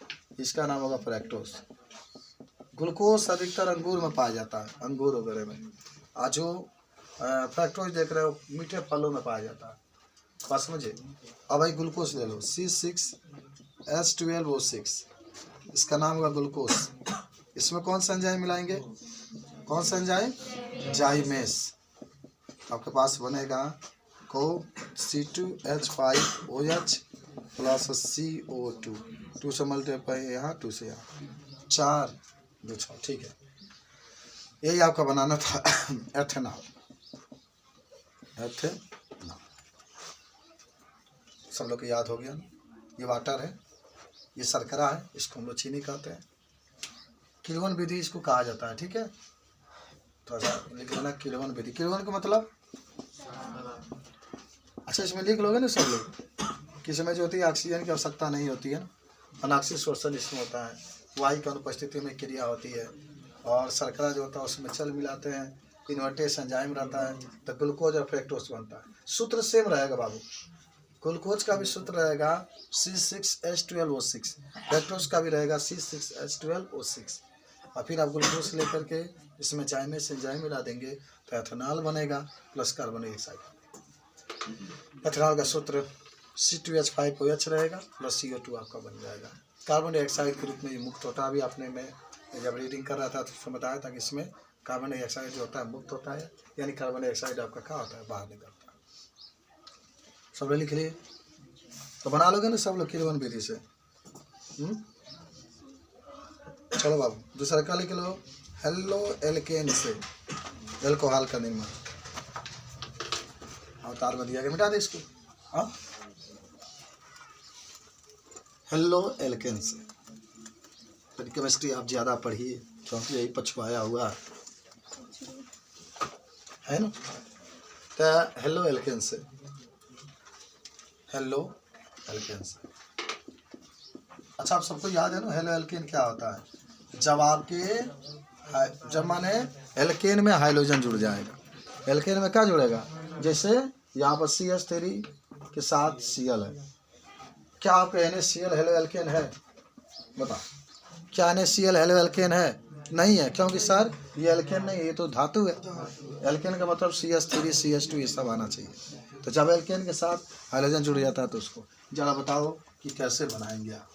इसका नाम होगा फ्रैक्टोज। ग्लूकोज अधिकतर अंगूर में पाया जाता है, अंगूर वगैरह में। आज जो फ्रैक्टोज देख रहे हो मीठे फलों में पाया जाता है। बात समझे? अब भाई ग्लूकोज ले लो, C6H12O6, इसका नाम होगा ग्लूकोज। इसमें कौन सा एंजाइम मिलाएंगे? कौन सा एंजाइम? जाइमेस। आपके पास बनेगा को C2H5OH प्लस CO2, 2 से मल्टीप्लाई यहाँ, 2 से यहाँ, 4 2 6। ठीक है। यही आपका बनाना था एथेनॉल। सब लोग को याद हो गया ना? ये वाटर है, ये शर्करा है, इसको हम लोग चीनी कहते हैं। किण्वन विधि इसको कहा जाता है। ठीक है। तो ऐसा लिख लेना, किण्वन विधि। किण्वन का मतलब, अच्छा इसमें लिख लोगे ना सब लोग, कि इसमें जो होती है ऑक्सीजन की आवश्यकता नहीं होती है, अनाक्सीय श्वसन इसमें होता है, वायु की अनुपस्थिति में क्रिया होती है। और शर्करा जो होता है उसमें जल मिलाते हैं, इन्वर्टेस एंजाइम रहता है, तो ग्लूकोज और फ्रैक्टोज बनता है। सूत्र सेम रहेगा बाबू। ग्लूकोज का भी सूत्र रहेगा C6H12O6, फ्रैक्टोज का भी रहेगा C6H12O6। और फिर आप ग्लूकोज लेकर के इसमें जाइमेस एंजाइम मिला देंगे तो एथेनॉल बनेगा प्लस कार्बन डाइऑक्साइड। एथेनॉल का सूत्र C2H5OH रहेगा प्लस CO2 आपका बन जाएगा। कार्बन डाइऑक्साइड के रूप में ये मुक्त होता है। अभी आपने मैं जब रीडिंग कर रहा था तो उसमें बताया था कि इसमें कार्बन डाइऑक्साइड जो होता है मुक्त होता है, यानी कार्बन डाइऑक्साइड आपका क्या होता है? बाहर निकलता है। सब लोग लिख लिए तो बना लोगे ना सब लोग किरवन विधि से। चलो बाबू दूसरा क्या लिख लो, हेलो एल्केन से एल्कोहल का निर्माण। अवतार में दिया गया, मिटा दे इसको। हाँ हेलो एल्केन से। तो केमिस्ट्री आप ज़्यादा पढ़िए क्योंकि यही पछुआया हुआ है ना। तो हेलो एल्केन से, हेलो एल्केन से। अच्छा आप सबको याद है ना हेलो एल्केन क्या होता है? जब आपके जब माने एल्केन में हाइड्रोजन जुड़ जाएगा। एल्केन में क्या जुड़ेगा? जैसे यहाँ पर CH3 के साथ Cl है। क्या आपका NaCl हेलो एल्केन है? बता, क्या NaCl हेलो एल्केन है? नहीं है, क्योंकि सर ये एल्केन नहीं, ये तो धातु है। एल्केन का मतलब CH3 CH2 ये सब आना चाहिए। तो जब एल्केन के साथ हाइड्रोजन जुड़ जाता है तो उसको जरा बताओ कि कैसे बनाएंगे आप।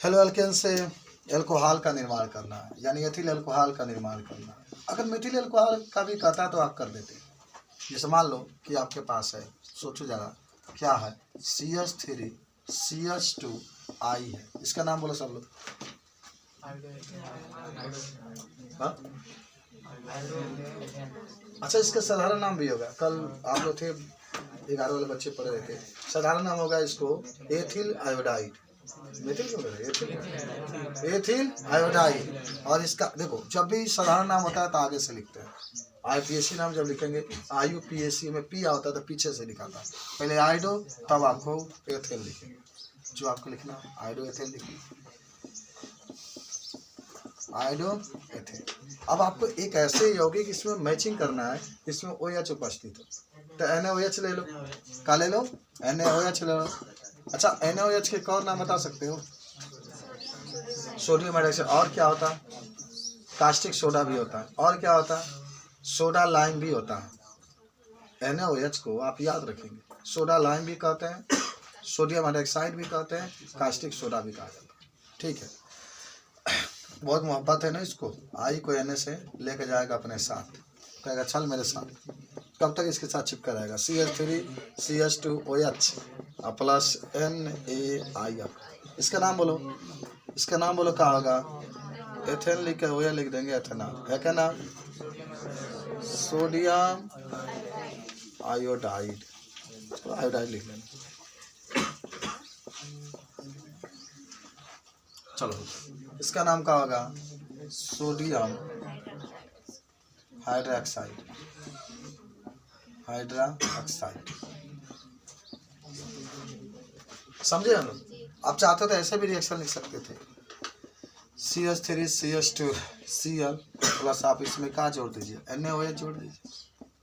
हेलो एल्केन से एल्कोहल का निर्माण करना है, यानी एथिल एल्कोहल का निर्माण करना है। अगर मेथिल एल्कोहल का भी कहता तो आप कर देते। जैसे मान लो कि आपके पास है, सोचो जरा क्या है, CH3 CH2 I है, इसका नाम बोलो सब लोग। हाँ? अच्छा इसका साधारण नाम भी होगा, कल आप लोग थे 11 वाले बच्चे पढ़ रहे थे, साधारण नाम होगा इसको एथिल आयोडाइड। मेथिल क्यों है? Ethyl iodide. और इसका देखो जब भी साधारण नाम होता है तो आगे से लिखते हैं। IUPAC नाम जब लिखेंगे, IUPAC में P आता है तो पीछे से लिखा था, पहले आइडो तब आपको एथिल लिखेंगे। जो आपको लिखना आइडो एथिल लिखिए, आइडो एथिल। अब आपको एक ऐसे यौगिक इसमें मैचिंग करना है इसमें OH उपस्थित हो, तो NaOH ले लो। क्या ले लो? NaOH ले लो। अच्छा NaOH के और नाम बता सकते हो? Sodium hydroxide. और क्या होता है? कास्टिक सोडा भी होता है। और क्या होता है? सोडा लाइम भी होता है। NaOH को आप याद रखेंगे, सोडा लाइम भी कहते हैं, सोडियम हाइड्रोक्साइड भी कहते हैं, कास्टिक सोडा भी कहा जाता है। ठीक है, बहुत मोहब्बत है ना इसको। आई को Na से लेके जाएगा अपने साथ, कहेगा चल मेरे साथ। कब तक इसके साथ चिपका रहेगा? CH3 CH2 OH plus NaI। इसका नाम बोलो, इसका नाम बोलो क्या होगा? एथेन लिख के OH लिख देंगे, एथेनॉल है क्या नाम? सोडियम आयोडाइड, आयोडाइड लिख लेना। चलो इसका नाम क्या होगा? Sodium hydroxide, hydroxide. समझे हम लोग? आप चाहते तो ऐसे भी रिएक्शन लिख सकते थे, CH3 CH2 Cl प्लस आप इसमें क्या जोड़ दीजिए? NaOH जोड़ दीजिए,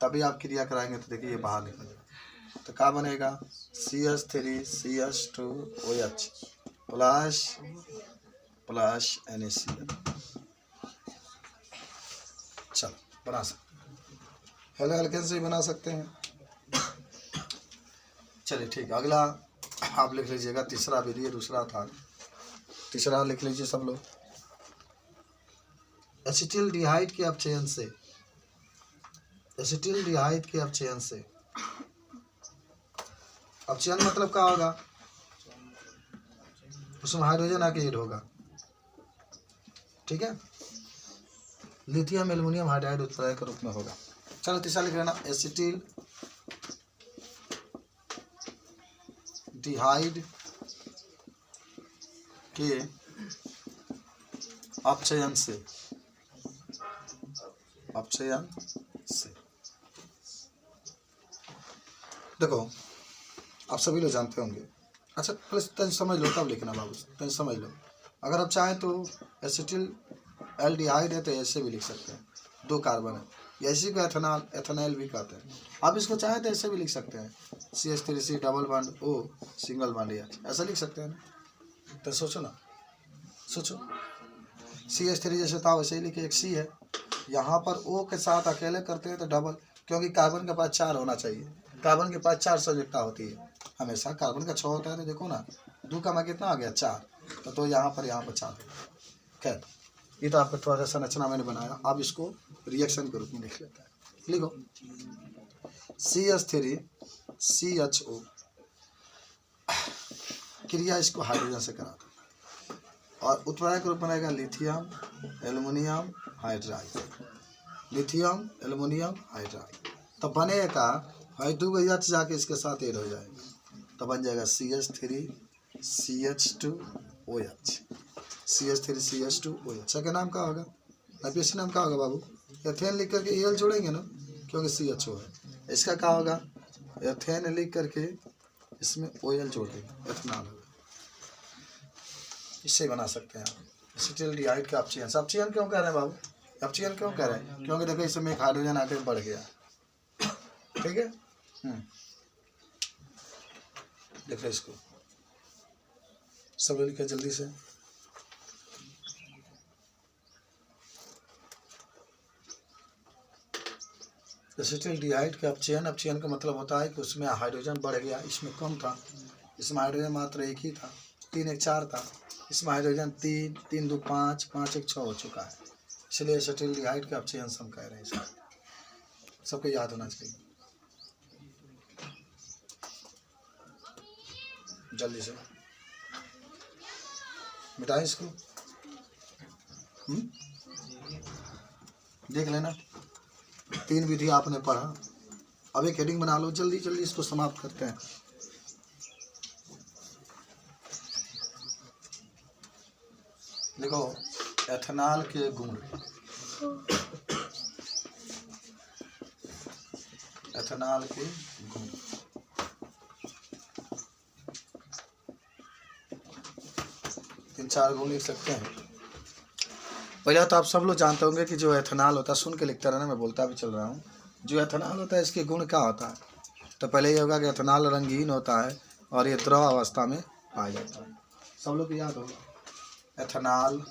तभी आप क्रिया कराएंगे तो देखिए ये बाहर निकल जाएगा। तो क्या बनेगा? CH3 CH2 OH plus NaCl। चलो बना सकते, हेलो एल्केन से ही बना सकते हैं। चलिए ठीक, अगला आप लिख लीजिएगा, तीसरा विधि है, दूसरा था, तीसरा लिख लीजिए सब लोग। एसिटिल्डिहाइड के अपचयन से, एसिटिल्डिहाइड के अपचयन से, अपचयन मतलब क्या होगा? उसमें हाइड्रोजन आके ऐड होगा। ठीक है, लिथियम एल्युमिनियम हाइड्राइड उत्प्रेरक के रूप में होगा। चलो तीसरा लिख लेना, एसिटिल डिहाइड के अपचयन से, अपचयन से। देखो आप सभी लोग जानते होंगे, अच्छा प्लस तन समझ लो तब लिखना बाबू, तन समझ लो। अगर आप चाहें तो एसिटिल एल्डिहाइड है तो ऐसे भी लिख सकते हैं, 2 कार्बन है, ऐसी को एथेनॉल एथेनॉल भी कहते हैं। आप इसको चाहें तो ऐसे भी लिख सकते हैं, CH3C double bond O single bond H, ऐसा लिख सकते हैं ना। तो सोचो ना, सोचो CH3 जैसे था वैसे ही लिखे, एक C है, यहाँ पर O के साथ अकेले करते हैं तो डबल, क्योंकि कार्बन के पास 4 होना चाहिए, कार्बन के पास 4 संयुक्ता होती है हमेशा, कार्बन का 6 होता है। तो देखो ना 2 का मैं कितना आ गया 4, तो यहाँ पर 4। खैर ये तो आपको थोड़ा सा संरचना मैंने बनाया, आप इसको रिएक्शन के रूप में लिख लेते हैं। लिखो CH3 CHO क्रिया इसको हाइड्रोजन से कराता है। और उत्प्रेरक रूप बनेगा lithium aluminium hydride, lithium aluminium hydride. तो बनेगा भाई 2 H जाके इसके साथ ऐड हो जाएगा, तो बन जाएगा CH3CH2OH, CH3CH2OH। अच्छा, क्या नाम का होगा? IPSC नाम का होगा बाबू? एथेन लिख करके एल जोड़ेंगे ना, क्योंकि CHO है। इसका क्या होगा? एथेन लिख करके इसमें OL जोड़ देंगे, एथेनॉल होगा। इससे बना सकते हैं आप एसिटिल्डिहाइड का ऑप्शन। ऑप्शन क्यों कह रहे हैं बाबू? ऑप्शन क्यों कह रहे हैं? क्योंकि देखो इसमें एक हाइड्रोजन आके बढ़ गया, ठीक है। देखो इसको सब लोग लिखे जल्दी से। एसिटिल्डिहाइड का अपचयन का मतलब होता है कि उसमें हाइड्रोजन बढ़ गया, इसमें कम था, इसमें हाइड्रोजन मात्र 1 ही था, 3 1 4 था, इसमें हाइड्रोजन 3 3 2 5 5 1 6 हो चुका है, इसलिए एसिटिल्डिहाइड का अपचयन हम कह रहे हैं। इसका सबको याद होना चाहिए, जल्दी से मिटाएं इसको। देख लेना, 3 विधि आपने पढ़ा। अब एक हेडिंग बना लो, जल्दी जल्दी इसको समाप्त करते हैं। देखो एथेनॉल के गुण, एथेनॉल के गुण। तीन चार गुण लिख सकते हैं। पहले तो आप सब लोग जानते होंगे कि जो एथेनॉल होता है, सुन के लिखता रहना, मैं बोलता भी चल रहा हूँ। जो एथेनॉल होता है इसके गुण क्या होता है? तो पहले ये होगा कि एथेनॉल रंगीन होता है और ये द्रव अवस्था में पाया जाता है। सब लोग को याद होगा, एथेनॉल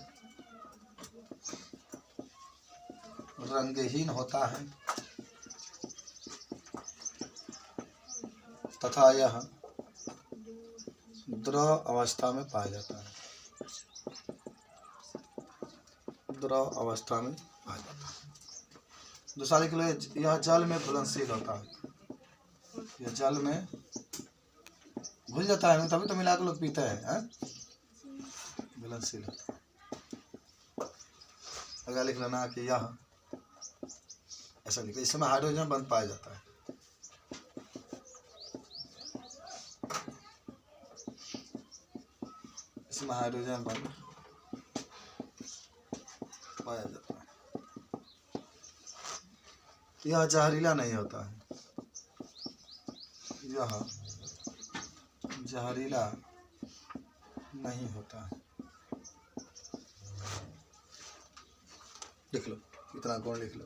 रंगहीन होता है तथा यह द्रव अवस्था में पाया जाता है, द्रव अवस्था में पाया जाता है। दूसरा लिख लो, यह जल में घुलनशील होता है, यह जल में घुल जाता है, तभी तो मिला के लोग पीते हैं, घुलनशील होता है। अगर लिख लेना कि यह, ऐसा लिखो, इसमें हाइड्रोजन बंद पाया जाता है, इसमें हाइड्रोजन बंद पाया जाता है। यह जहरीला नहीं होता है, यह जहरीला नहीं होता है। लिख लो, इतना गुण लिख लो।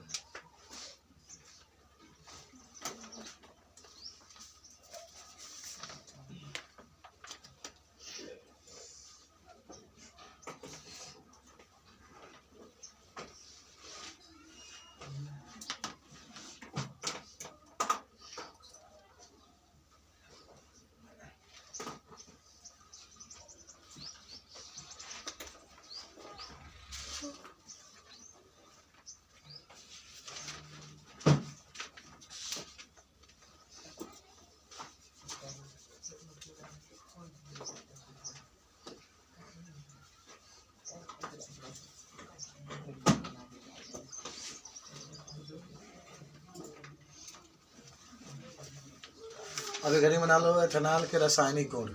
अभी घड़ी बना लो एथेनॉल के रासायनिक गुण।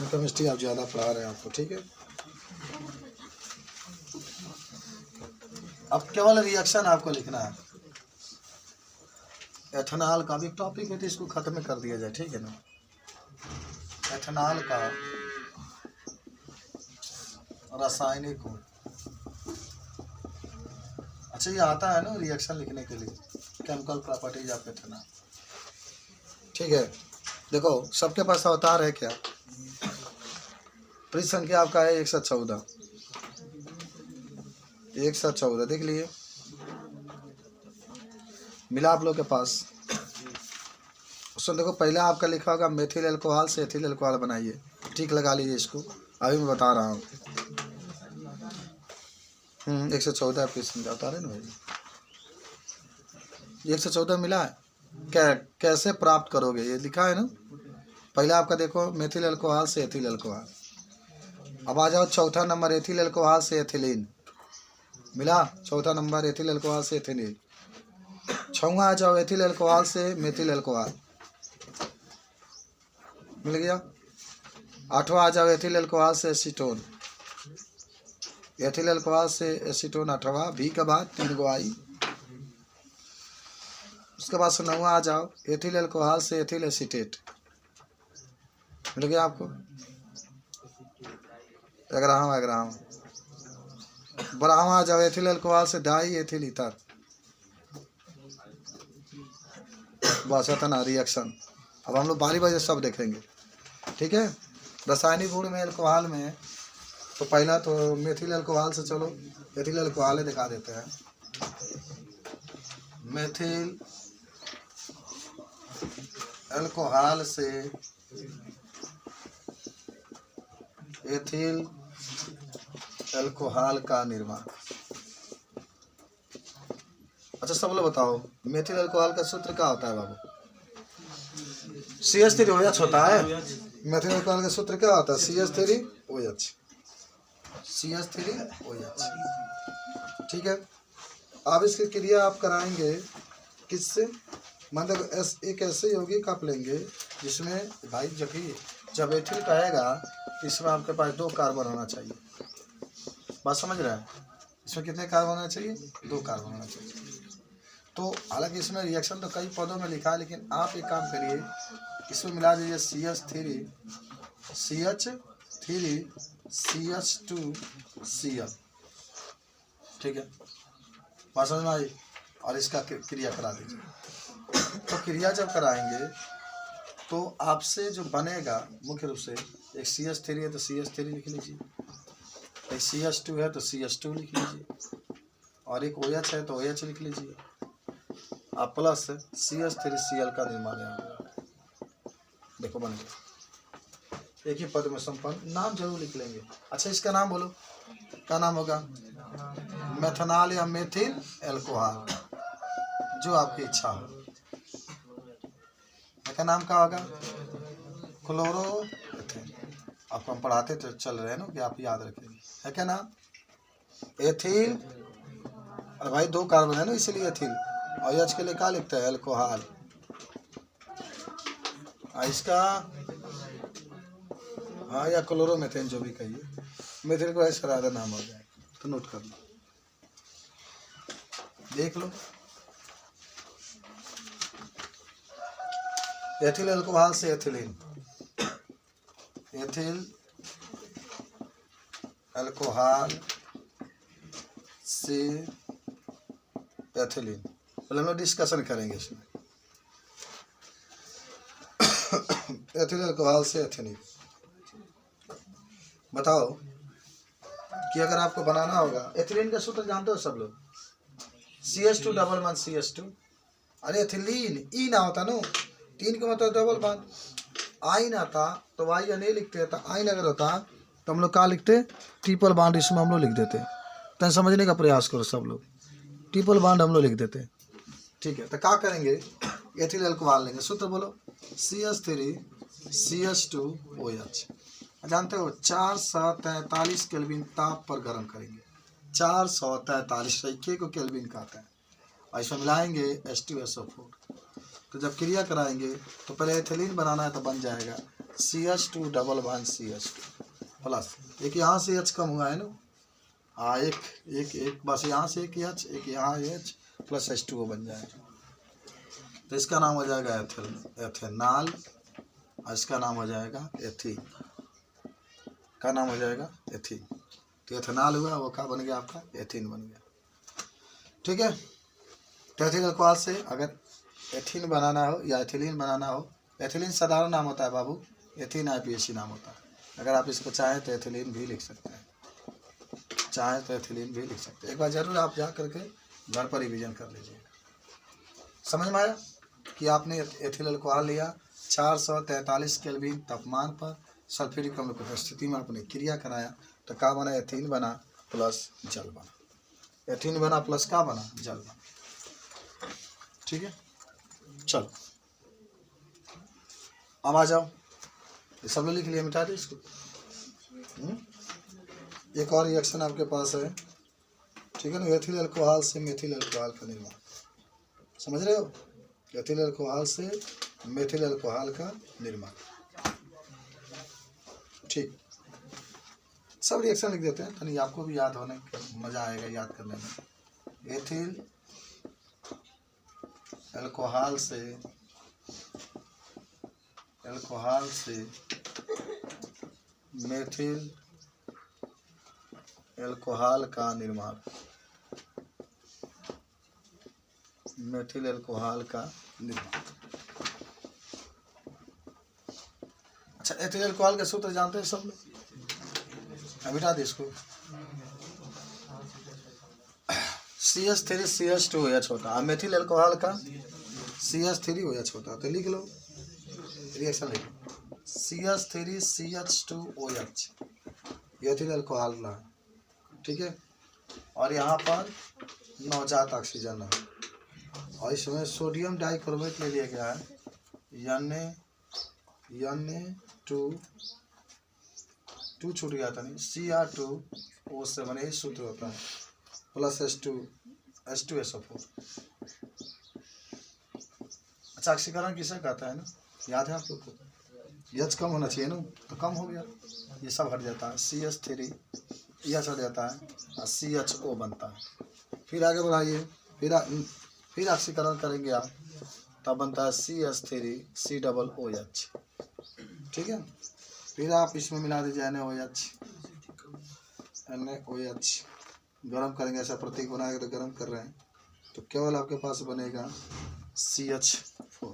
केमिस्ट्री आप ज़्यादा पढ़ा रहे हैं आपको, ठीक है। अब केवल रिएक्शन आपको लिखना है। एथेनॉल का भी टॉपिक है तो इसको खत्म कर दिया जाए, ठीक है ना। एथेनॉल का रासायनिक गुण, अच्छा ये आता है ना रिएक्शन लिखने के लिए, केमिकल प्रॉपर्टीज ऑफ एथेनॉल, ठीक है। देखो सबके पास अवतार है क्या? पृष्ठ संख्या आपका है 114, 114 देख लिए, मिला आप लोग के पास। उसमें देखो पहले आपका लिखा होगा मेथिल अल्कोहल से एथिल अल्कोहल बनाइए, ठीक लगा लीजिए इसको, अभी मैं बता रहा हूँ। 114 पृष्ठ संख्या बता रहे ना भाई, 114 मिला है। कैसे प्राप्त करोगे ये लिखा है ना, पहले आपका देखो मेथिल अल्कोहल से एथिल अल्कोहल। अब आ जाओ चौथा नंबर एथिल अल्कोहल से एथिलीन, मिला। चौथा नंबर एथिल अल्कोहल से एथिलीन। छठवां आ जाओ एथिल अल्कोहल से मेथिल अल्कोहल, मिल गया। आठवां आ जाओ एथिल अल्कोहल से एसीटोन, एथिल अल्कोहल से एसीटोन आठवां, भी के बाद 3 गो आई। उसके बाद से 9वां आ जाओ एथिल अल्कोहल से एथिल एसीटेट, मिल गया आपको। 11वां 12वां आ जाओ एथिल अल्कोहल से डाई एथिल ईथर, बस इतना रिएक्शन। अब हम लोग बारी बारी सब देखेंगे, ठीक है। रासायनिक गुण में अल्कोहल में तो पहला तो मेथिल अल्कोहल से, चलो एथिल अल्कोहल दिखा देते हैं। मेथिल अल्कोहल से एथिल अल्कोहल का निर्माण। अच्छा सब लोग बताओ, मेथिल अल्कोहल का सूत्र क्या होता है बाबू? CH3OH होता है। मेथिल अल्कोहल का सूत्र क्या होता है? CH3OH, CH3OH, ठीक है। अब इसकी क्रिया आप कराएंगे किससे? मतलब एक ऐसे यौगिक आप लेंगे जिसमें भाई जब एथिल कहेगा इसमें आपके पास 2 कार्बन होना चाहिए, बात समझ रहा है? इसमें कितने कार्बन होना चाहिए? 2 कार्बन होना चाहिए। तो हालांकि इसमें रिएक्शन तो कई पदों में लिखा है, लेकिन आप एक काम करिए, इसमें मिला दीजिए CH3 CH2Cl, ठीक है, बात समझ में आई। और इसका क्रिया करा दीजिए। तो क्रिया जब कराएंगे तो आपसे जो बनेगा मुख्य रूप से, एक CH3 है तो CH3 लिख लीजिए, एक CH2 है तो CH2 लिख लीजिए, और एक OH है तो OH लिख लीजिए, आप प्लस CH3Cl का निर्माण होगा। देखो बन गया, एक ही पद में संपन्न। नाम जरूर लिख लेंगे। अच्छा इसका नाम बोलो, क्या नाम होगा? मेथनॉल या मेथिल अल्कोहल, जो आपकी इच्छा हो। इसका नाम क्या होगा? क्लोरोएथेन। आपको हम पढ़ाते तो चल रहे हैं ना कि आप याद रखेंगे, है क्या नाम? एथिल, अरे भाई 2 कार्बन है ना इसलिए एथिल, और एच के लिए क्या लिखता है? अल्कोहल। इसका हाँ या क्लोरोमेथेन जो भी कहिए, मेथिल को ऐसा राधा नाम हो जाएगा, तो नोट कर लो, देख लो। एथिल अल्कोहल से एथिलीन, एथिल अल्कोहल से एथिलीन, पहले हम लोग डिस्कशन करेंगे इसमें। एथिल अल्कोहल से एथिलीन, बताओ कि अगर आपको बनाना होगा, एथिलीन का सूत्र जानते हो सब लोग? CH2 अरे एथिलीन ई ना होता ना, 3 का मतलब डबल बॉन्ड, आइन आता तो वाई या नहीं लिखते, तो आइन अगर होता तो हम लोग क्या लिखते? ट्रिपल बॉन्ड इसमें हम लोग लिख देते। तो समझने का प्रयास करो सब लोग, ट्रिपल बॉन्ड हम लोग लिख देते, ठीक है। तो क्या करेंगे? एथिल अल्कोहल लेंगे, सूत्र बोलो, CH3 CH2OH, जानते हो 443 केल्विन ताप पर गर्म करेंगे, 443 को केल्विन कहते हैं, और इसमें मिलाएंगे H2SO4। तो जब क्रिया कराएंगे तो पहले एथिलीन बनाना है तो बन जाएगा CH2 double bond CH2 plus, एक यहाँ से H कम हुआ है ना, हाँ एक बस यहाँ से एक H, एक यहाँ H प्लस H2O बन जाएगा। तो इसका नाम हो जाएगा एथेनॉल, और इसका नाम हो जाएगा एथीन, का नाम हो जाएगा एथीन। तो एथेनॉल हुआ, वो क्या बन गया? आपका एथीन बन गया, ठीक है। तो एथिल अल्कोहल से अगर एथीन बनाना हो या एथिलीन बनाना हो, एथिलीन साधारण नाम होता है बाबू, एथीन IPAC नाम होता है। अगर आप इसको चाहें तो एथिलीन भी लिख सकते हैं, चाहें तो एथिलीन भी लिख सकते हैं। एक बार जरूर आप जा करके घर पर रिवीजन कर लीजिएगा। समझ में आया कि आपने एथिल अल्कोहल लिया, 443 केल्विन तापमान पर सल्फ्यूरिक अम्ल की उपस्थिति में आपने क्रिया कराया, तो क्या बना? एथीन बना प्लस जल बना, एथीन बना प्लस क्या बना? जल बना, ठीक है। चलो अब आ जाओ, ये सब लोग लिख लिया, मिटा दे इसको। एक और रिएक्शन आपके पास है, ठीक है ना, एथिल अल्कोहल से मेथिल अल्कोहल का निर्माण, समझ रहे हो, एथिल अल्कोहल से मेथिल अल्कोहल का निर्माण। ठीक, सब रिएक्शन लिख देते हैं, यानी आपको भी याद होने मजा आएगा याद करने में। एथिल अल्कोहल से मेथिल अल्कोहल का निर्माण, मेथिल अल्कोहल का निर्माण। अच्छा, एथिल अल्कोहल का सूत्र जानते हैं सब लोग, बिठा दे इसको। CH3 CH2OH होता है, मेथिल अल्कोहल का CH3OH होता है, तो लिख लो, रिएक्शन लिख लो, CH3 CH2OH एथिल अल्कोहल है, ठीक है, और यहाँ पर नवजात ऑक्सीजन है, और इसमें सोडियम डाइक्रोमेट ले लिया गया है, टू छूट गया था नहीं, Cr2O7 यही सूत्र होता है, प्लस H2SO4। अच्छा, ऑक्सीकरण किसे कहता है ना, याद है आप लोग को, H कम होना चाहिए ना, तो कम हो गया, ये सब हट जाता है, CH3 यह हट जाता है और CHO बनता है। फिर आगे बढ़ाइए, फिर ऑक्सीकरण करेंगे आप, तब बनता है CH3 COOH, ठीक है। फिर आप इसमें मिला दीजिए NaOH, गरम करेंगे, ऐसा प्रतीक बनाएगा तो गरम कर रहे हैं, तो केवल आपके पास बनेगा CH4।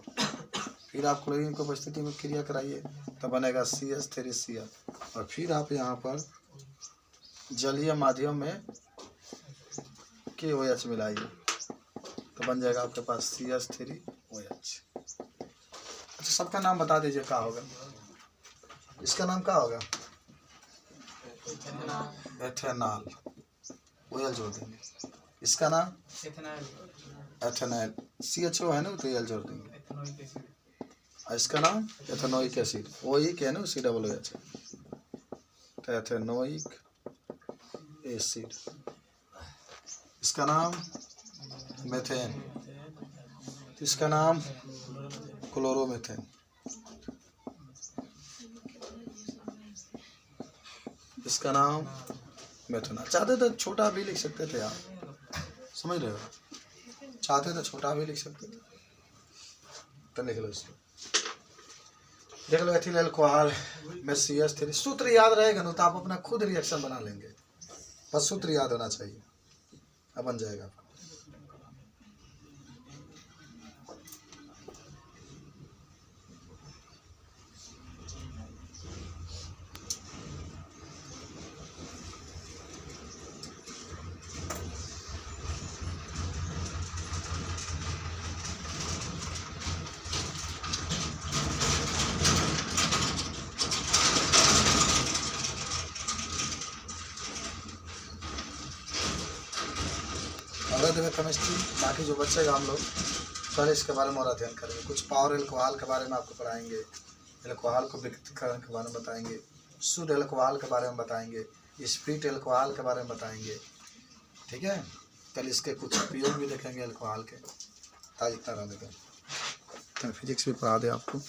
फिर आप क्लोरीन को उपस्थिति में क्रिया कराइए तो बनेगा CH3Cl, और फिर आप यहाँ पर जलीय माध्यम में KOH मिलाइए तो बन जाएगा आपके पास CH3OH। अच्छा, सबका नाम बता दीजिए क्या होगा, इसका नाम क्या होगा, एथेनॉल, OL जोड़ देंगे, इसका नाम एथेनॉल, CHO है ना तो एल जोड़ देंगे, और इसका नाम एथेनोइक एसिड, OE है ना COOH, तो एथेनोइक एसिड, इसका नाम मेथेन, इसका नाम क्लोरोमेथेन, इसका नाम मेथनॉल। चाहते तो छोटा भी लिख सकते थे आप, समझ रहे हो, चाहते तो छोटा भी लिख सकते थे, तो लिख लो इसको, देख लो एथिल अल्कोहल में CH3, सूत्र याद रहेगा ना तो आप अपना खुद रिएक्शन बना लेंगे, बस सूत्र याद होना चाहिए, अब बन जाएगा। केमिस्ट्री बाकी जो बचेगा हम लोग कल इसके बारे में और अध्ययन करेंगे, कुछ पावर अल्कोहल के बारे में आपको पढ़ाएंगे, अल्कोहल को विकृतीकरण के बारे में बताएंगे, शुद्ध अल्कोहल के बारे में बताएंगे, स्प्रिट अल्कोहल के बारे में बताएंगे, ठीक है। कल इसके कुछ उपयोग भी देखेंगे अल्कोहल के, ताज़ा रहने का, तो फिजिक्स भी पढ़ा दे आपको।